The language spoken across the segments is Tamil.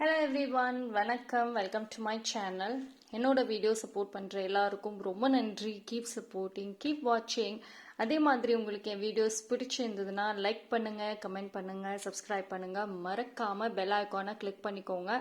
ஹலோ எவ்ரிவான், வணக்கம். Welcome to my channel. என்னோட வீடியோ சப்போர்ட் பண்ணுற எல்லாருக்கும் ரொம்ப நன்றி. கீப் சப்போர்ட்டிங், கீப் வாட்சிங். அதே மாதிரி உங்களுக்கு என் வீடியோஸ் பிடிச்சிருந்ததுன்னா லைக் பண்ணுங்கள், கமெண்ட் பண்ணுங்கள், சப்ஸ்கிரைப் பண்ணுங்கள். மறக்காமல் பெல் ஐக்கானை கிளிக் பண்ணிக்கோங்க.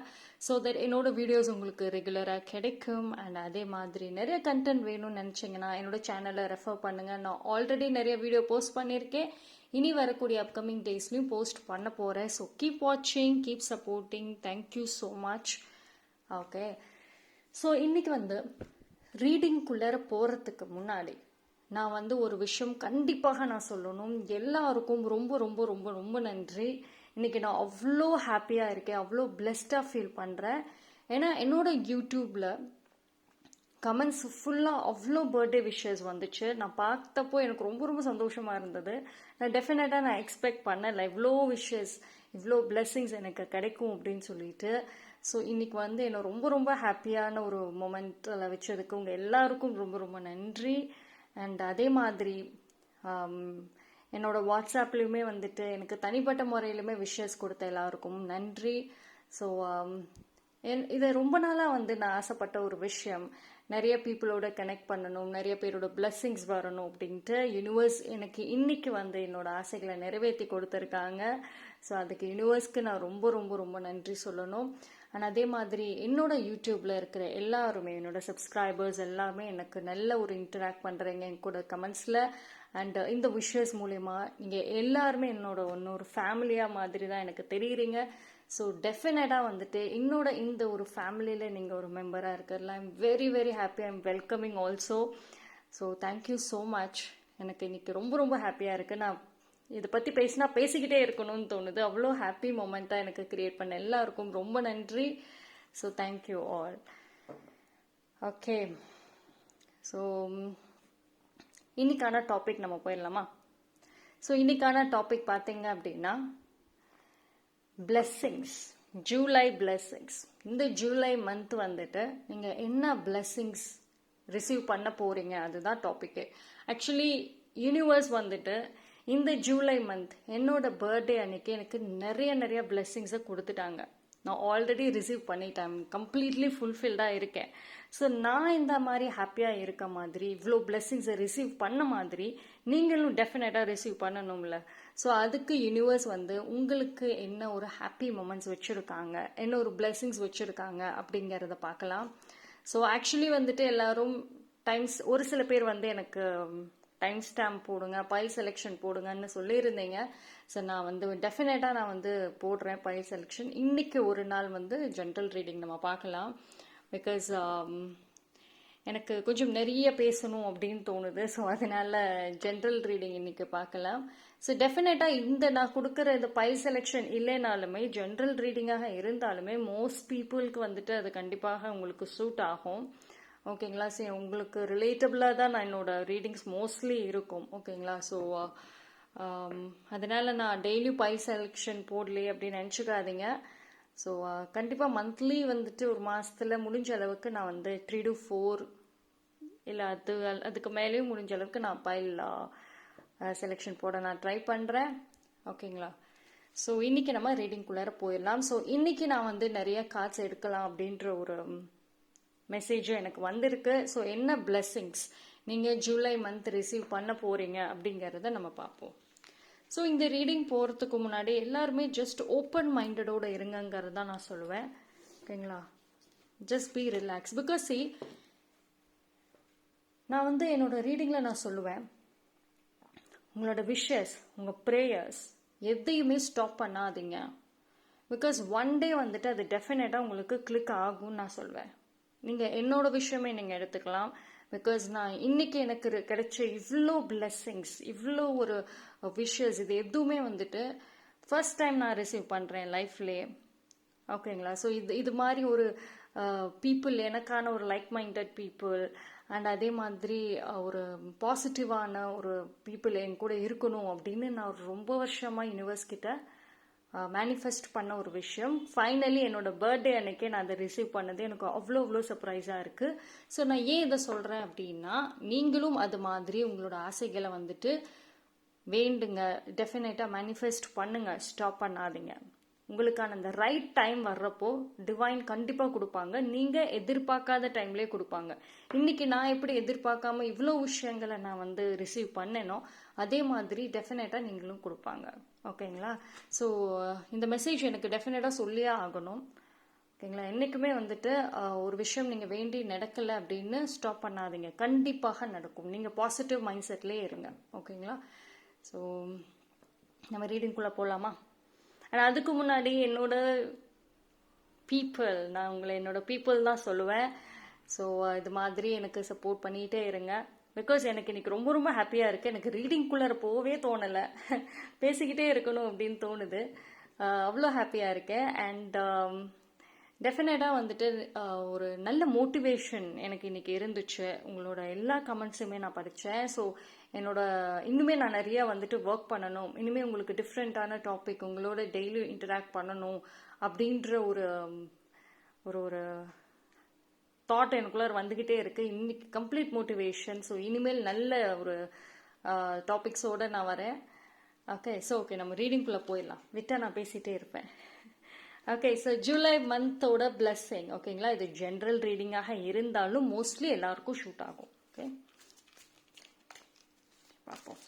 ஸோ தட் என்னோட வீடியோஸ் உங்களுக்கு ரெகுலராக கிடைக்கும். அண்ட் அதே மாதிரி நிறைய கண்டென்ட் வேணும்னு நினச்சிங்கன்னா என்னோட சேனலை ரெஃபர் பண்ணுங்கள். நான் ஆல்ரெடி நிறைய வீடியோ போஸ்ட் பண்ணியிருக்கேன். இனி வரக்கூடிய அப்கமிங் டேஸ்லையும் போஸ்ட் பண்ண போகிறேன். ஸோ கீப் வாட்சிங், keep supporting. Thank you so much. Okay, so இன்றைக்கி ரீடிங்குள்ளார போகிறதுக்கு முன்னாடி நான் ஒரு விஷயம் கண்டிப்பாக நான் சொல்லணும். எல்லாருக்கும் ரொம்ப ரொம்ப ரொம்ப ரொம்ப நன்றி. இன்றைக்கி நான் அவ்வளோ ஹாப்பியாக இருக்கேன், அவ்வளோ பிளெஸ்டாக ஃபீல் பண்ணுறேன். ஏன்னா என்னோட யூடியூப்பில் கமெண்ட்ஸ் ஃபுல்லாக அவ்வளோ பர்த்டே விஷஸ் வந்துச்சு. நான் பார்த்தப்போ எனக்கு ரொம்ப ரொம்ப சந்தோஷமாக இருந்தது. நான் டெஃபினட்டாக நான் எக்ஸ்பெக்ட் பண்ணலை இவ்வளோ விஷஸ், இவ்வளோ பிளெஸ்ஸிங்ஸ் எனக்கு கிடைக்கும் அப்படின்னு சொல்லிட்டு. ஸோ இன்றைக்கி என்னை ரொம்ப ரொம்ப ஹாப்பியான ஒரு மொமெண்ட்டில் வச்சதுக்கு உங்கள் எல்லாருக்கும் ரொம்ப ரொம்ப நன்றி. அண்ட் அதே மாதிரி என்னோட வாட்ஸ்அப்லேயுமே எனக்கு தனிப்பட்ட முறையிலுமே விஷஸ் கொடுத்த எல்லாருக்கும் நன்றி. ஸோ இதை ரொம்ப நாளாக நான் ஆசைப்பட்ட ஒரு விஷயம். நிறைய பீப்புளோட கனெக்ட் பண்ணணும், நிறைய பேரோட பிளெஸ்ஸிங்ஸ் வரணும் அப்படின்ட்டு யூனிவர்ஸ் எனக்கு இன்னைக்கு என்னோட ஆசைகளை நிறைவேற்றி கொடுத்துருக்காங்க. ஸோ அதுக்கு யூனிவர்ஸ்க்கு நான் ரொம்ப ரொம்ப ரொம்ப நன்றி சொல்லணும். அண்ட் அதே மாதிரி என்னோட யூடியூப்பில் இருக்கிற எல்லாருமே, என்னோட சப்ஸ்கிரைபர்ஸ் எல்லாமே எனக்கு நல்ல ஒரு இன்டராக்ட் பண்ணுறீங்க என் கூட கமெண்ட்ஸில். அண்ட் இந்த விஷஸ் மூலயமா நீங்கள் எல்லாருமே என்னோட இன்னொரு ஃபேமிலியாக மாதிரி தான் எனக்கு தெரியுறீங்க. ஸோ டெஃபினட்டாக என்னோட இந்த ஒரு ஃபேமிலியில் நீங்கள் ஒரு மெம்பராக இருக்கிறதுல I'm very very happy. I'm welcoming also. So thank you so much. எனக்கு இன்னைக்கு ரொம்ப ரொம்ப ஹாப்பியாக இருக்குது. நான் இதை பற்றி பேசிக்கிட்டே இருக்கணும்னு தோணுது. அவ்வளோ ஹாப்பி மொமெண்ட்டாக எனக்கு கிரியேட் பண்ண எல்லாருக்கும் ரொம்ப நன்றி. So thank you all. Okay, so இன்னைக்கான டாபிக் நம்ம போயிடலாமா? ஸோ இன்னைக்கான டாபிக் பார்த்தீங்க அப்படின்னா பிளெஸ்ஸிங்ஸ், ஜூலை பிளெஸ்ஸிங்ஸ். இந்த ஜூலை மந்த் நீங்கள் என்ன பிளெஸ்ஸிங்ஸ் ரிசீவ் பண்ண போகிறீங்க, அதுதான் டாப்பிக்கு. ஆக்சுவலி யூனிவர்ஸ் இந்த ஜூலை மந்த் என்னோட பர்த்டே அன்னைக்கு எனக்கு நிறைய நிறைய பிளெஸ்ஸிங்ஸை கொடுத்துட்டாங்க. நான் ஆல்ரெடி ரிசீவ் பண்ணிட்டேன், கம்ப்ளீட்லி ஃபுல்ஃபில்டாக இருக்கேன். ஸோ நான் இந்த மாதிரி ஹாப்பியாக இருக்க மாதிரி, இவ்வளோ பிளெஸ்ஸிங்ஸை ரிசீவ் பண்ண மாதிரி நீங்களும் டெஃபினட்டாக ரிசீவ் பண்ணணும்ல. ஸோ அதுக்கு யூனிவர்ஸ் உங்களுக்கு என்ன ஒரு ஹாப்பி மொமெண்ட்ஸ் வச்சுருக்காங்க, என்ன ஒரு பிளெஸ்ஸிங்ஸ் வச்சுருக்காங்க அப்படிங்கிறத பார்க்கலாம். ஸோ ஆக்சுவலி எல்லாரும் ஒரு சில பேர் எனக்கு டைம் ஸ்டாம்ப் போடுங்க, பைல் செலெக்ஷன் போடுங்கன்னு சொல்லியிருந்தீங்க. ஸோ நான் டெஃபினட்டாக நான் போடுறேன் பைல் செலெக்ஷன். இன்னைக்கு ஒரு நாள் ஜென்ரல் ரீடிங் நம்ம பார்க்கலாம். பிகாஸ் எனக்கு கொஞ்சம் நிறைய பேசணும் அப்படின்னு தோணுது. ஸோ அதனால ஜென்ரல் ரீடிங் இன்னைக்கு பார்க்கலாம். ஸோ டெஃபினட்டாக நான் கொடுக்குற இந்த பைல் செலெக்ஷன் இல்லைனாலுமே, ஜென்ரல் ரீடிங்காக இருந்தாலுமே மோஸ்ட் பீப்புளுக்கு அது கண்டிப்பாக உங்களுக்கு சூட் ஆகும். ஓகேங்களா? சரி, உங்களுக்கு ரிலேட்டபிளாக தான் நான் என்னோட ரீடிங்ஸ் மோஸ்ட்லி இருக்கும். ஓகேங்களா? ஸோ அதனால நான் டெய்லி பைல் செலெக்ஷன் போடலையே அப்படின்னு நினச்சிக்காதீங்க. ஸோ கண்டிப்பாக மந்த்லி ஒரு மாதத்தில் முடிஞ்ச அளவுக்கு நான் 3 to 4 இல்லை அதுக்கு மேலேயும் முடிஞ்ச அளவுக்கு நான் பைல் செலெக்ஷன் போட நான் ட்ரை பண்ணுறேன். ஓகேங்களா? ஸோ இன்றைக்கி நம்ம ரீடிங்குள்ளார போயிடலாம். ஸோ இன்றைக்கி நான் நிறைய கார்ட்ஸ் எடுக்கலாம் அப்படின்ற ஒரு மெசேஜும் எனக்கு வந்திருக்கு. ஸோ என்ன பிளெஸ்ஸிங்ஸ் நீங்கள் ஜூலை மந்த் ரிசீவ் பண்ண போகிறீங்க அப்படிங்கிறத நம்ம பார்ப்போம். ஸோ இந்த ரீடிங் போகிறதுக்கு முன்னாடி எல்லாருமே ஜஸ்ட் ஓப்பன் மைண்டடோடு இருங்கங்கிறது தான் நான் சொல்லுவேன். ஓகேங்களா? Just be relax. பிகாஸ் நான் என்னோட ரீடிங்கில் நான் சொல்லுவேன், உங்களோட விஷஸ், உங்கள் ப்ரேயர்ஸ் எதையுமே ஸ்டாப் பண்ணாதீங்க. பிகாஸ் ஒன் டே அது டெஃபினட்டாக உங்களுக்கு கிளிக் ஆகும்னு நான் சொல்வேன். நீங்கள் என்னோட விஷயமே நீங்கள் எடுத்துக்கலாம். பிகாஸ் நான் இன்னைக்கு எனக்கு கிடைச்ச இவ்வளோ பிளெஸ்ஸிங்ஸ், இவ்வளோ ஒரு விஷஸ், இது எதுவுமே ஃபர்ஸ்ட் டைம் நான் ரிசீவ் பண்ணுறேன் லைஃப்லேயே. ஓகேங்களா? ஸோ இது மாதிரி ஒரு பீப்புள், எனக்கான ஒரு லைக் மைண்டட் பீப்புள், அண்ட் அதே மாதிரி ஒரு பாசிட்டிவான ஒரு பீப்புள் என் கூட இருக்கணும் அப்படின்னு நான் ரொம்ப வருஷமாக யூனிவர்ஸ் கிட்ட மேனிஃபெஸ்ட் பண்ண ஒரு விஷயம். ஃபைனலி என்னோட பர்த்டே அன்னைக்கே நான் அதை ரிசீவ் பண்ணது எனக்கு அவ்வளோ சர்ப்ரைஸாக இருக்குது. ஸோ நான் ஏன் இதை சொல்கிறேன் அப்படின்னா, நீங்களும் அது மாதிரி உங்களோட ஆசைகளை வேண்டுங்க, டெஃபினட்டாக மேனிஃபெஸ்ட் பண்ணுங்க, ஸ்டாப் பண்ணாதீங்க. உங்களுக்கான அந்த ரைட் டைம் வர்றப்போ டிவைன் கண்டிப்பாக கொடுப்பாங்க. நீங்கள் எதிர்பார்க்காத டைம்லேயே கொடுப்பாங்க. இன்னைக்கு நான் எப்படி எதிர்பார்க்காம இவ்வளோ விஷயங்களை நான் வந்து ரிசீவ் பண்ணேனோ அதே மாதிரி டெஃபினட்டாக நீங்களும் கொடுப்பாங்க. ஓகேங்களா? ஸோ இந்த மெசேஜ் எனக்கு டெஃபினட்டாக சொல்லியே ஆகணும். ஓகேங்களா? என்றைக்குமே வந்துட்டு ஒரு விஷயம் நீங்கள் வேண்டி நடக்கலை அப்படின்னு ஸ்டாப் பண்ணாதீங்க. கண்டிப்பாக நடக்கும். நீங்கள் பாசிட்டிவ் மைண்ட் செட்லேயே இருங்க. ஓகேங்களா? ஸோ நம்ம ரீடிங்குள்ளே போகலாமா? ஆனால் அதுக்கு முன்னாடி என்னோட பீப்புள், நான் உங்களை என்னோட பீப்புள் தான் சொல்லுவேன். ஸோ இது மாதிரி எனக்கு சப்போர்ட் பண்ணிகிட்டே இருங்க. பிகாஸ் எனக்கு இன்னைக்கு ரொம்ப ரொம்ப ஹாப்பியாக இருக்குது. எனக்கு ரீடிங்குள்ளே போகவே தோணலை, பேசிக்கிட்டே இருக்கணும் அப்படின்னு தோணுது. அவ்வளோ ஹாப்பியாக இருக்கேன். அண்ட் டெஃபினட்டாக வந்துட்டு ஒரு நல்ல மோட்டிவேஷன் எனக்கு இன்னைக்கு இருந்துச்சு. உங்களோட எல்லா கமெண்ட்ஸுமே நான் படித்தேன். ஸோ என்னோட இன்னுமே நான் நிறைய வந்துட்டு ஒர்க் பண்ணணும், இனிமேல் உங்களுக்கு டிஃப்ரெண்ட்டான டாபிக் உங்களோட டெய்லி இன்டராக்ட் பண்ணணும் அப்படின்ற ஒரு ஒரு ஒரு தாட் எனக்குள்ளே வந்துக்கிட்டே இருக்குது. இன்னைக்கு கம்ப்ளீட் மோட்டிவேஷன். ஸோ இனிமேல் நல்ல ஒரு டாபிக்ஸோடு நான் வரேன். ஓகே, ஸோ ஓகே, நம்ம ரீடிங்குள்ளே போயிடலாம். விட்டா நான் பேசிகிட்டே இருப்பேன். ஓகே, ஸோ ஜூலை மந்தோட பிளஸ்ஸிங். ஓகேங்களா? இது ஜென்ரல் ரீடிங்காக இருந்தாலும் மோஸ்ட்லி எல்லாருக்கும் ஷூட் ஆகும். ஓகே, பார்ப்போம்.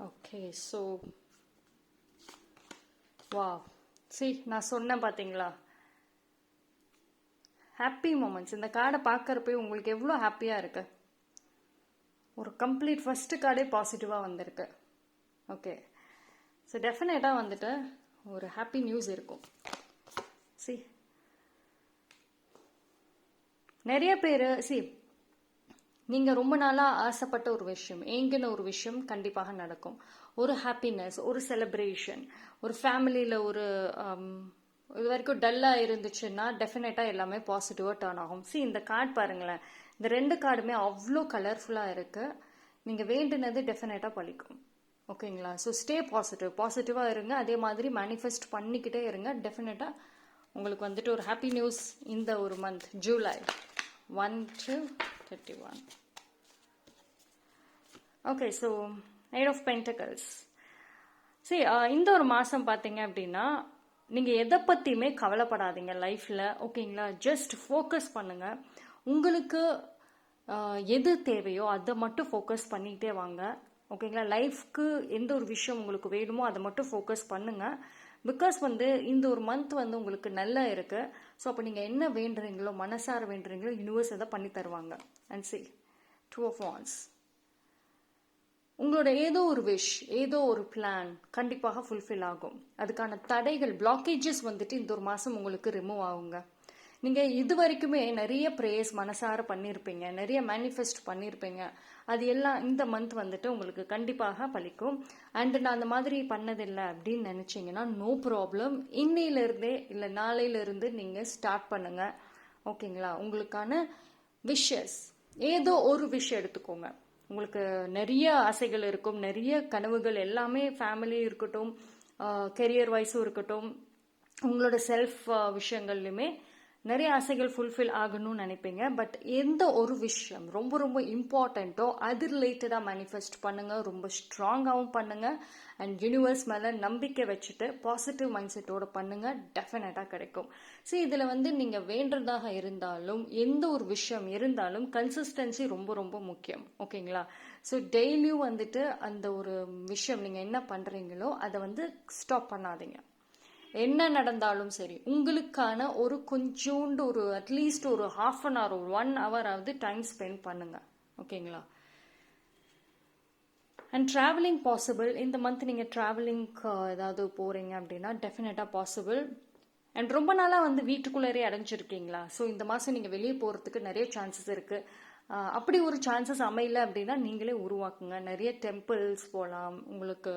ஓகே, ஸோ வா நான் சொன்னேன் பார்த்தீங்களா, ஹாப்பி மூமெண்ட்ஸ். இந்த கார்டை பார்க்குறப்ப உங்களுக்கு எவ்வளோ ஹாப்பியாக இருக்கு. ஒரு கம்ப்ளீட் ஃபஸ்ட்டு கார்டே பாசிட்டிவாக வந்திருக்கு. ஓகே, ஸோ டெஃபினட்டாக வந்துட்டு ஒரு ஹாப்பி நியூஸ் இருக்கும். நிறைய பேர் நீங்கள் ரொம்ப நாளாக ஆசைப்பட்ட ஒரு விஷயம், ஏங்கின ஒரு விஷயம் கண்டிப்பாக நடக்கும். ஒரு ஹாப்பினஸ், ஒரு செலிப்ரேஷன், ஒரு ஃபேமிலியில் ஒரு இது வரைக்கும் டல்லாக இருந்துச்சுன்னா டெஃபினட்டாக எல்லாமே பாசிட்டிவாக டர்ன் ஆகும். இந்த கார்டு பாருங்களேன், இந்த ரெண்டு கார்டுமே அவ்வளோ கலர்ஃபுல்லாக இருக்குது. நீங்கள் வேண்டுனது டெஃபினட்டாக பழிக்கும். ஓகேங்களா? ஸோ ஸ்டே பாசிட்டிவாக இருங்க. அதே மாதிரி மேனிஃபெஸ்ட் பண்ணிக்கிட்டே இருங்க. டெஃபினட்டாக உங்களுக்கு வந்துட்டு ஒரு ஹாப்பி நியூஸ் இந்த ஒரு month, July 1 to 31. Okay, so Knight of Pentacles. இந்த ஒரு மாதம் பார்த்தீங்க அப்படின்னா நீங்கள் எதை பற்றியுமே கவலைப்படாதீங்க லைஃப்பில். ஓகேங்களா? ஜஸ்ட் ஃபோக்கஸ் பண்ணுங்கள். உங்களுக்கு எது தேவையோ அதை மட்டும் ஃபோக்கஸ் பண்ணிகிட்டே வாங்க. ஓகேங்களா? லைஃப்க்கு எந்த ஒரு விஷயம் உங்களுக்கு வேணுமோ அதை மட்டும் ஃபோக்கஸ் பண்ணுங்கள். பிகாஸ் இந்த ஒரு மந்த் உங்களுக்கு நல்லா இருக்கு. ஸோ அப்போ நீங்கள் என்ன வேண்டுறீங்களோ, மனசார வேண்டுறீங்களோ, யூனிவர்ஸ் அதை பண்ணி தருவாங்க. And Two of Wands. உங்களோட ஏதோ ஒரு விஷ், ஏதோ ஒரு பிளான் கண்டிப்பாக ஃபுல்ஃபில் ஆகும். அதுக்கான தடைகள், பிளாக்கேஜஸ் இந்த ஒரு மாதம் உங்களுக்கு ரிமூவ் ஆகுங்க. நீங்கள் இது வரைக்குமே நிறைய ப்ரேயர்ஸ் மனசார பண்ணியிருப்பீங்க, நிறைய மேனிஃபெஸ்ட் பண்ணியிருப்பீங்க. அது எல்லாம் இந்த மந்த் உங்களுக்கு கண்டிப்பாக பலிக்கும். அண்ட் நான் அந்த மாதிரி பண்ணதில்லை அப்படின்னு நினச்சிங்கன்னா நோ ப்ராப்ளம். இன்னையிலேருந்தே இல்லை நாளையிலேருந்து நீங்கள் ஸ்டார்ட் பண்ணுங்கள். ஓகேங்களா? உங்களுக்கான விஷஸ் ஏதோ ஒரு விஷ் எடுத்துக்கோங்க. உங்களுக்கு நிறைய ஆசைகள் இருக்கும், நிறைய கனவுகள், எல்லாமே ஃபேமிலி இருக்கட்டும், கெரியர் வைஸும் இருக்கட்டும், உங்களோட செல்ஃப் விஷயங்கள்லையுமே நிறைய ஆசைகள் ஃபுல்ஃபில் ஆகணும்னு நினைப்பீங்க. பட் எந்த ஒரு விஷயம் ரொம்ப ரொம்ப இம்பார்ட்டண்ட்டோ அது ரிலேட்டடாக மேனிஃபெஸ்ட் பண்ணுங்கள். ரொம்ப ஸ்ட்ராங்காகவும் பண்ணுங்கள். அண்ட் யூனிவர்ஸ் மேலே நம்பிக்கை வச்சுட்டு பாசிட்டிவ் மைண்ட் செட்டோட பண்ணுங்கள். டெஃபினட்டாக கிடைக்கும். இதில் நீங்கள் வேண்டுறதாக இருந்தாலும் எந்த ஒரு விஷயம் இருந்தாலும் கன்சிஸ்டன்சி ரொம்ப ரொம்ப முக்கியம். ஓகேங்களா? ஸோ டெய்லியும் அந்த ஒரு விஷயம் நீங்கள் என்ன பண்ணுறீங்களோ அதை ஸ்டாப் பண்ணாதீங்க. என்ன நடந்தாலும் சரி, உங்களுக்கான ஒரு கொஞ்சோண்டு ஒரு அட்லீஸ்ட் ஒரு 1/2 an hour, 1 hour ஆவது டைம் ஸ்பெண்ட் பண்ணுங்க. ஓகேங்களா? And travelling possible. இந்த மந்த் நீங்கள் ட்ராவலிங்க்கு ஏதாவது போகிறீங்க அப்படின்னா டெஃபினட்டாக பாசிபிள். அண்ட் ரொம்ப நாளாக வீட்டுக்குள்ளேயே அடைஞ்சிருக்கீங்களா? ஸோ இந்த மாதம் நீங்கள் வெளியே போகிறதுக்கு நிறைய சான்சஸ் இருக்குது. அப்படி ஒரு சான்சஸ் அமையல அப்படின்னா நீங்களே உருவாக்குங்க. நிறைய டெம்பிள்ஸ் போகலாம். உங்களுக்கு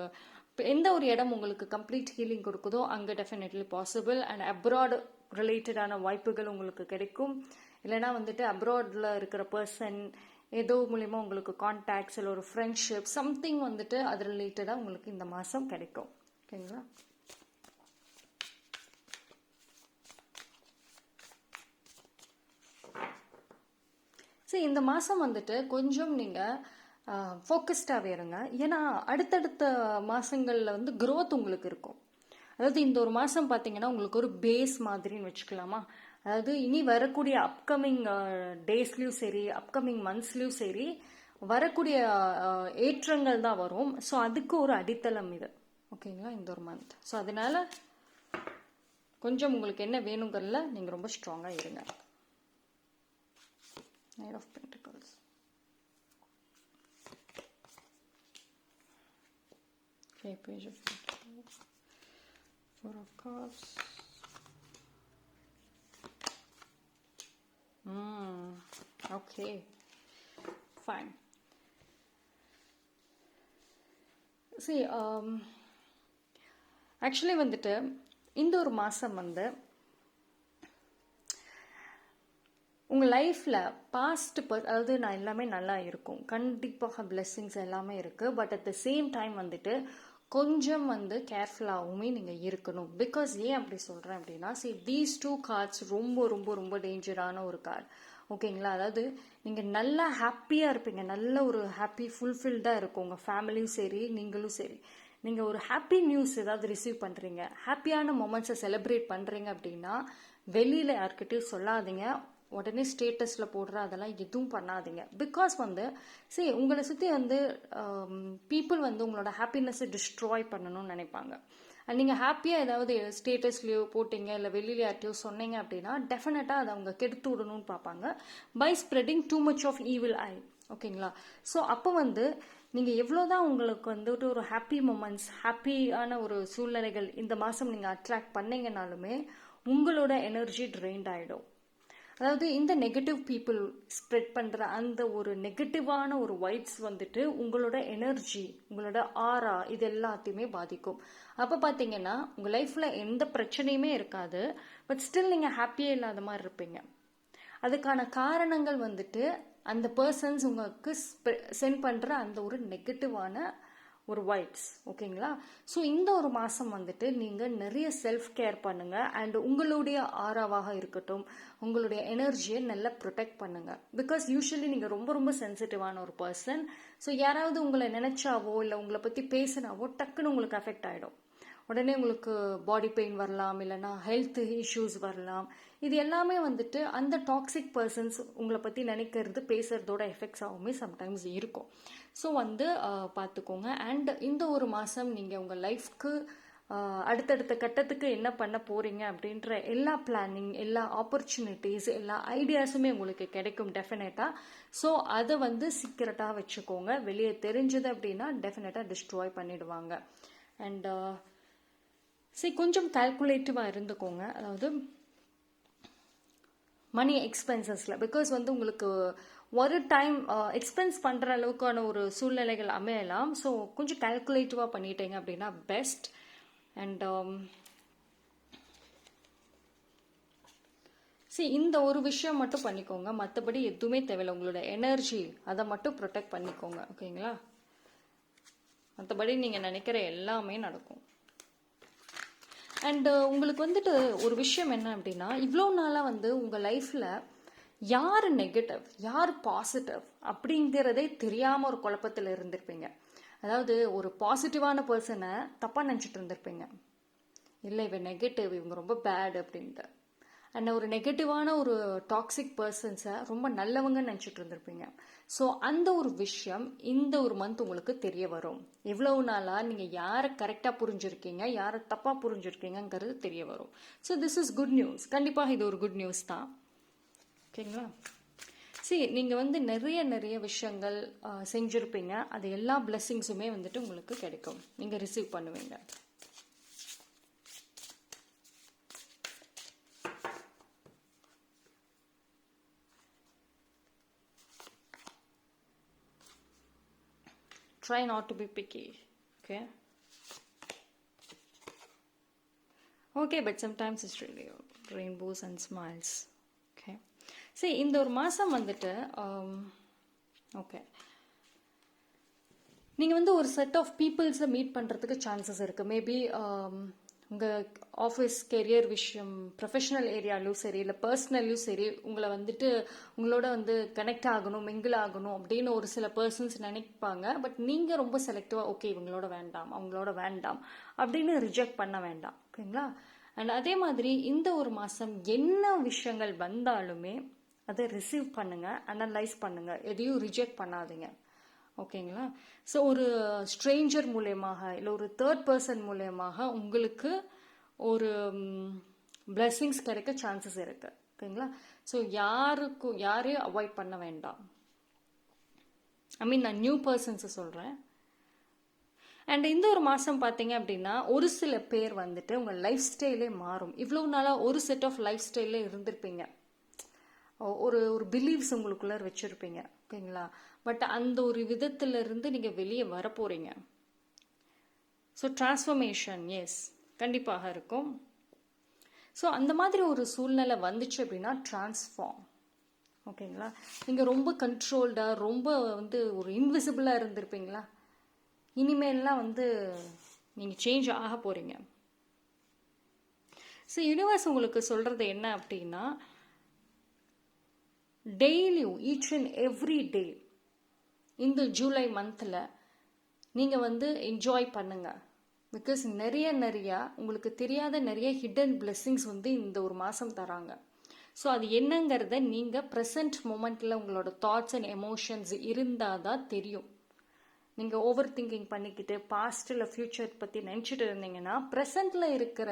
எந்த ஒரு இடம் உங்களுக்கு கம்ப்ளீட் ஹீலிங் கொடுக்குதோ அங்கே டெஃபினெட்லி பாசிபிள். அண்ட் அப்ராட் ரிலேட்டடான வாய்ப்புகள் உங்களுக்கு கிடைக்கும். இல்லைனா வந்துட்டு அப்ராடில் இருக்கிற பர்சன் ஏதோ மூலிமா உங்களுக்கு கான்டாக்ட்ஸ் இல்லை ஒரு ஃப்ரெண்ட்ஷிப் சம்திங் வந்துட்டு அது ரிலேட்டடாக உங்களுக்கு இந்த மாதம் கிடைக்கும். ஓகேங்களா? சரி, இந்த மாதம் வந்துட்டு கொஞ்சம் நீங்கள் ஃபோக்கஸ்டாகவே இருங்க. ஏன்னா அடுத்தடுத்த மாதங்களில் வந்து க்ரோத் உங்களுக்கு இருக்கும். அதாவது இந்த ஒரு மாதம் பார்த்தீங்கன்னா உங்களுக்கு ஒரு பேஸ் மாதிரின்னு வச்சுக்கலாமா. அதாவது இனி வரக்கூடிய அப்கமிங் டேஸ்லேயும் சரி, அப்கமிங் மந்த்ஸ்லேயும் சரி, வரக்கூடிய ஏற்றங்கள் தான் வரும். ஸோ அதுக்கு ஒரு அடித்தளம் இது. ஓகேங்களா? இந்த ஒரு மந்த். ஸோ அதனால கொஞ்சம் உங்களுக்கு என்ன வேணுங்கிறதுல நீங்கள் ரொம்ப ஸ்ட்ராங்காக இருங்க. Knight of Pentacles. Okay, Page of Pentacles. Four of Cups. Okay. Fine. See, actually வந்துட்டு இந்த ஒரு மாதம் வந்து உங்கள் லைஃப்பில் அதாவது நான் எல்லாமே நல்லா இருக்கும், கண்டிப்பாக பிளெஸ்ஸிங்ஸ் எல்லாமே இருக்குது. But at the same time வந்துட்டு கொஞ்சம் வந்து கேர்ஃபுல்லாகவுமே நீங்கள் இருக்கணும். பிகாஸ் ஏன் அப்படி சொல்கிறேன் அப்படின்னா, தீஸ் 2 கார்ட்ஸ் ரொம்ப ரொம்ப ரொம்ப டேஞ்சரான ஒரு கார்டு. ஓகேங்களா? அதாவது நீங்கள் நல்லா ஹாப்பியாக இருப்பீங்க, நல்ல ஒரு ஹாப்பி ஃபுல்ஃபில்டாக இருக்கும் உங்கள் ஃபேமிலியும் சரி, நீங்களும் சரி. நீங்கள் ஒரு ஹாப்பி நியூஸ் ஏதாவது ரிசீவ் பண்ணுறீங்க, ஹாப்பியான மொமெண்ட்ஸை செலிப்ரேட் பண்ணுறீங்க அப்படின்னா வெளியில் யார்கிட்டையும் சொல்லாதீங்க. உடனே ஸ்டேட்டஸில் போடுற அதெல்லாம் எதுவும் பண்ணாதீங்க. பிகாஸ் வந்து உங்களை சுற்றி வந்து பீப்புள் வந்து உங்களோட ஹாப்பினஸ்ஸை டிஸ்ட்ராய் பண்ணணும்னு நினைப்பாங்க. நீங்கள் ஹாப்பியாக ஏதாவது ஸ்டேட்டஸ்லேயோ போட்டிங்க இல்லை வெளியில் யார்ட்டையோ சொன்னீங்க அப்படின்னா டெஃபினட்டாக அதை அவங்க கெடுத்து விடணும்னு பார்ப்பாங்க by spreading too much of evil eye. ஓகேங்களா? ஸோ அப்போ வந்து நீங்கள் எவ்வளோதான் உங்களுக்கு வந்துட்டு ஒரு ஹாப்பி மூமெண்ட்ஸ், ஹாப்பியான ஒரு சூழ்நிலைகள் இந்த மாதம் நீங்கள் அட்ராக்ட் பண்ணீங்கனாலுமே உங்களோட எனர்ஜி ட்ரெயின்ட் ஆகிடும். அதாவது இந்த நெகட்டிவ் பீப்புள் ஸ்ப்ரெட் பண்ணுற அந்த ஒரு நெகட்டிவான ஒரு வைப்ஸ் வந்துட்டு உங்களோட எனர்ஜி, உங்களோட ஆரா இது எல்லாத்தையுமே பாதிக்கும். அப்போ பார்த்தீங்கன்னா உங்கள் லைஃப்பில் எந்த பிரச்சனையுமே இருக்காது, பட் ஸ்டில் நீங்கள் ஹாப்பியே இல்லாத மாதிரி இருப்பீங்க. அதுக்கான காரணங்கள் வந்துட்டு அந்த பர்சன்ஸ் உங்களுக்கு சென்ட் பண்ணுற அந்த ஒரு நெகட்டிவான ஒரு வைப்ஸ். ஓகேங்களா? ஸோ இந்த ஒரு மாதம் வந்துட்டு நீங்கள் நிறைய செல்ஃப் கேர் பண்ணுங்கள். அண்ட் உங்களுடைய ஆராவாக இருக்கட்டும், உங்களுடைய எனர்ஜியை நல்லா ப்ரொடெக்ட் பண்ணுங்கள். பிகாஸ் யூஸ்வலி நீங்கள் ரொம்ப ரொம்ப சென்சிட்டிவான ஒரு பர்சன். ஸோ யாராவது உங்களை நினைச்சாவோ இல்லை உங்களை பற்றி பேசினாவோ டக்குன்னு உங்களுக்கு அஃபெக்ட் ஆகிடும். உடனே உங்களுக்கு பாடி பெயின் வரலாம், இல்லைனா ஹெல்த் இஷ்யூஸ் வரலாம். இது எல்லாமே வந்துட்டு அந்த டாக்ஸிக் பர்சன்ஸ் உங்களை பற்றி நினைக்கிறது பேசுறதோட எஃபெக்ட்ஸ் ஆகுமே சம்டைம்ஸ் இருக்கும். ஸோ வந்து பார்த்துக்கோங்க. அண்ட் இந்த ஒரு மாதம் நீங்கள் உங்கள் லைஃப்க்கு அடுத்தடுத்த கட்டத்துக்கு என்ன பண்ண போகிறீங்க அப்படின்ற எல்லா பிளானிங், எல்லா ஆப்பர்ச்சுனிட்டிஸ், எல்லா ஐடியாஸுமே உங்களுக்கு கிடைக்கும் டெஃபினட்டாக. ஸோ அதை வந்து சீக்கிரட்டாக வச்சுக்கோங்க. வெளியே தெரிஞ்சது அப்படின்னா டெஃபினட்டாக டிஸ்ட்ராய் பண்ணிடுவாங்க. அண்ட் கொஞ்சம் கால்குலேட்டிவாக இருந்துக்கோங்க. அதாவது மணி எக்ஸ்பென்சஸில். பிகாஸ் வந்து உங்களுக்கு ஒரு டைம் எக்ஸ்பென்ஸ் பண்ணுற அளவுக்கான ஒரு சூழ்நிலைகள் அமையலாம். ஸோ கொஞ்சம் கால்குலேட்டிவாக பண்ணிட்டீங்க அப்படின்னா பெஸ்ட். அண்ட் இந்த ஒரு விஷயம் மட்டும் பண்ணிக்கோங்க, மற்றபடி எதுவுமே தேவையில்லை. உங்களோட எனர்ஜி அதை மட்டும் ப்ரொடெக்ட் பண்ணிக்கோங்க. ஓகேங்களா? மற்றபடி நீங்கள் நினைக்கிற எல்லாமே நடக்கும். அண்டு உங்களுக்கு வந்துட்டு ஒரு விஷயம் என்ன அப்படின்னா, இவ்வளோ நாளாக வந்து உங்கள் லைஃப்பில் யார் நெகட்டிவ் யார் பாசிட்டிவ் அப்படிங்கிறதே தெரியாமல் ஒரு குழப்பத்தில் இருந்திருப்பீங்க. அதாவது ஒரு பாசிட்டிவான பர்சனை தப்பாக நினச்சிட்டு இருந்திருப்பீங்க. இல்லை இவன் நெகட்டிவ், இவங்க ரொம்ப பேட் அப்படின்ட்டு. அண்ட் ஒரு நெகட்டிவான ஒரு டாக்ஸிக் பர்சன்ஸை ரொம்ப நல்லவங்கன்னு நினச்சிட்டு இருந்திருப்பீங்க. ஸோ அந்த ஒரு விஷயம் இந்த ஒரு மந்த் உங்களுக்கு தெரிய வரும். எவ்வளவு நாளாக நீங்கள் யாரை கரெக்டாக புரிஞ்சுருக்கீங்க, யாரை தப்பாக புரிஞ்சுருக்கீங்கிறது தெரிய வரும். So this is good news. கண்டிப்பாக இது ஒரு குட் நியூஸ் தான். ஓகேங்களா? நீங்கள் வந்து நிறைய விஷயங்கள் செஞ்சுருப்பீங்க. அது எல்லா பிளெஸ்ஸிங்ஸுமே வந்துட்டு உங்களுக்கு கிடைக்கும், நீங்கள் ரிசீவ் பண்ணுவீங்க. Try not to be picky. Okay, but sometimes it's really rainbows and smiles. Okay. சரி, இந்த ஒரு மாதம் வந்துட்டு ஓகே, நீங்கள் வந்து ஒரு செட் ஆஃப் பீப்புள்ஸை மீட் பண்ணுறதுக்கு சான்சஸ் இருக்குது. மேபி உங்கள் ஆஃபீஸ் கெரியர் விஷயம், ப்ரொஃபஷனல் ஏரியாலும் சரி, இல்லை பர்சனல்லையும் சரி, உங்களை வந்துட்டு உங்களோட வந்து கனெக்ட் ஆகணும், மிங்கிள் ஆகணும் அப்படின்னு ஒரு சில பர்சன்ஸ் நினைப்பாங்க. பட் நீங்கள் ரொம்ப செலக்டிவாக, ஓகே இவங்களோட வேண்டாம், அவங்களோட வேண்டாம் அப்படின்னு ரிஜெக்ட் பண்ண வேண்டாம். ஓகேங்களா? அண்ட் அதே மாதிரி இந்த ஒரு மாதம் என்ன விஷயங்கள் வந்தாலுமே அதை ரிசீவ் பண்ணுங்கள், அனலைஸ் பண்ணுங்கள், எதையும் ரிஜெக்ட் பண்ணாதீங்க. ஓகேங்களா? ஸோ ஒரு ஸ்ட்ரேஞ்சர் மூலயமாக இல்லை ஒரு தேர்ட் பர்சன் மூலயமாக உங்களுக்கு ஒரு பிளெஸ்ஸிங்ஸ் கிடைக்க சான்சஸ் இருக்குது. ஓகேங்களா? ஸோ யாரையும் அவாய்ட் பண்ண வேண்டாம். நான் நியூ பர்சன்ஸை சொல்கிறேன். அண்ட் இந்த ஒரு மாதம் பார்த்தீங்க அப்படின்னா ஒரு சில பேர் வந்துட்டு உங்கள் லைஃப் ஸ்டைலே மாறும். இவ்வளோ நாளாக ஒரு செட் ஆஃப் லைஃப் ஸ்டைலில் இருந்திருப்பீங்க, ஒரு பிலீவ்ஸ் உங்களுக்குள்ள வச்சுருப்பீங்க. ஓகேங்களா? பட் அந்த ஒரு விதத்திலிருந்து நீங்கள் வெளியே வர போகிறீங்க. ஸோ டிரான்ஸ்ஃபர்மேஷன் எஸ் கண்டிப்பாக இருக்கும். ஸோ அந்த மாதிரி ஒரு சூழ்நிலை வந்துச்சு அப்படின்னா டிரான்ஸ்ஃபார்ம். ஓகேங்களா? நீங்கள் ரொம்ப கண்ட்ரோல்டாக, ரொம்ப வந்து ஒரு இன்விசிபிளாக இருந்திருப்பீங்களா, இனிமேல்லாம் வந்து நீங்கள் சேஞ்ச் ஆக போகிறீங்க. ஸோ யூனிவர்ஸ் உங்களுக்கு சொல்கிறது என்ன அப்படின்னா, டெய்லியும் ஈச் அண்ட் எவ்ரி டே இந்த ஜூலை மந்தில் நீங்கள் வந்து என்ஜாய் பண்ணுங்கள். பிகாஸ் நிறைய உங்களுக்கு தெரியாத நிறைய ஹிடன் பிளெஸ்ஸிங்ஸ் வந்து இந்த ஒரு மாதம் தராங்க. ஸோ அது என்னங்கிறத நீங்கள் ப்ரெசன்ட் மூமெண்ட்டில் உங்களோட தாட்ஸ் அண்ட் எமோஷன்ஸ் இருந்தால் தான் தெரியும். நீங்கள் ஓவர் திங்கிங் பண்ணிக்கிட்டு பாஸ்டில் ஃப்யூச்சர் பற்றி நினச்சிட்டு இருந்தீங்கன்னா ப்ரெசண்ட்டில் இருக்கிற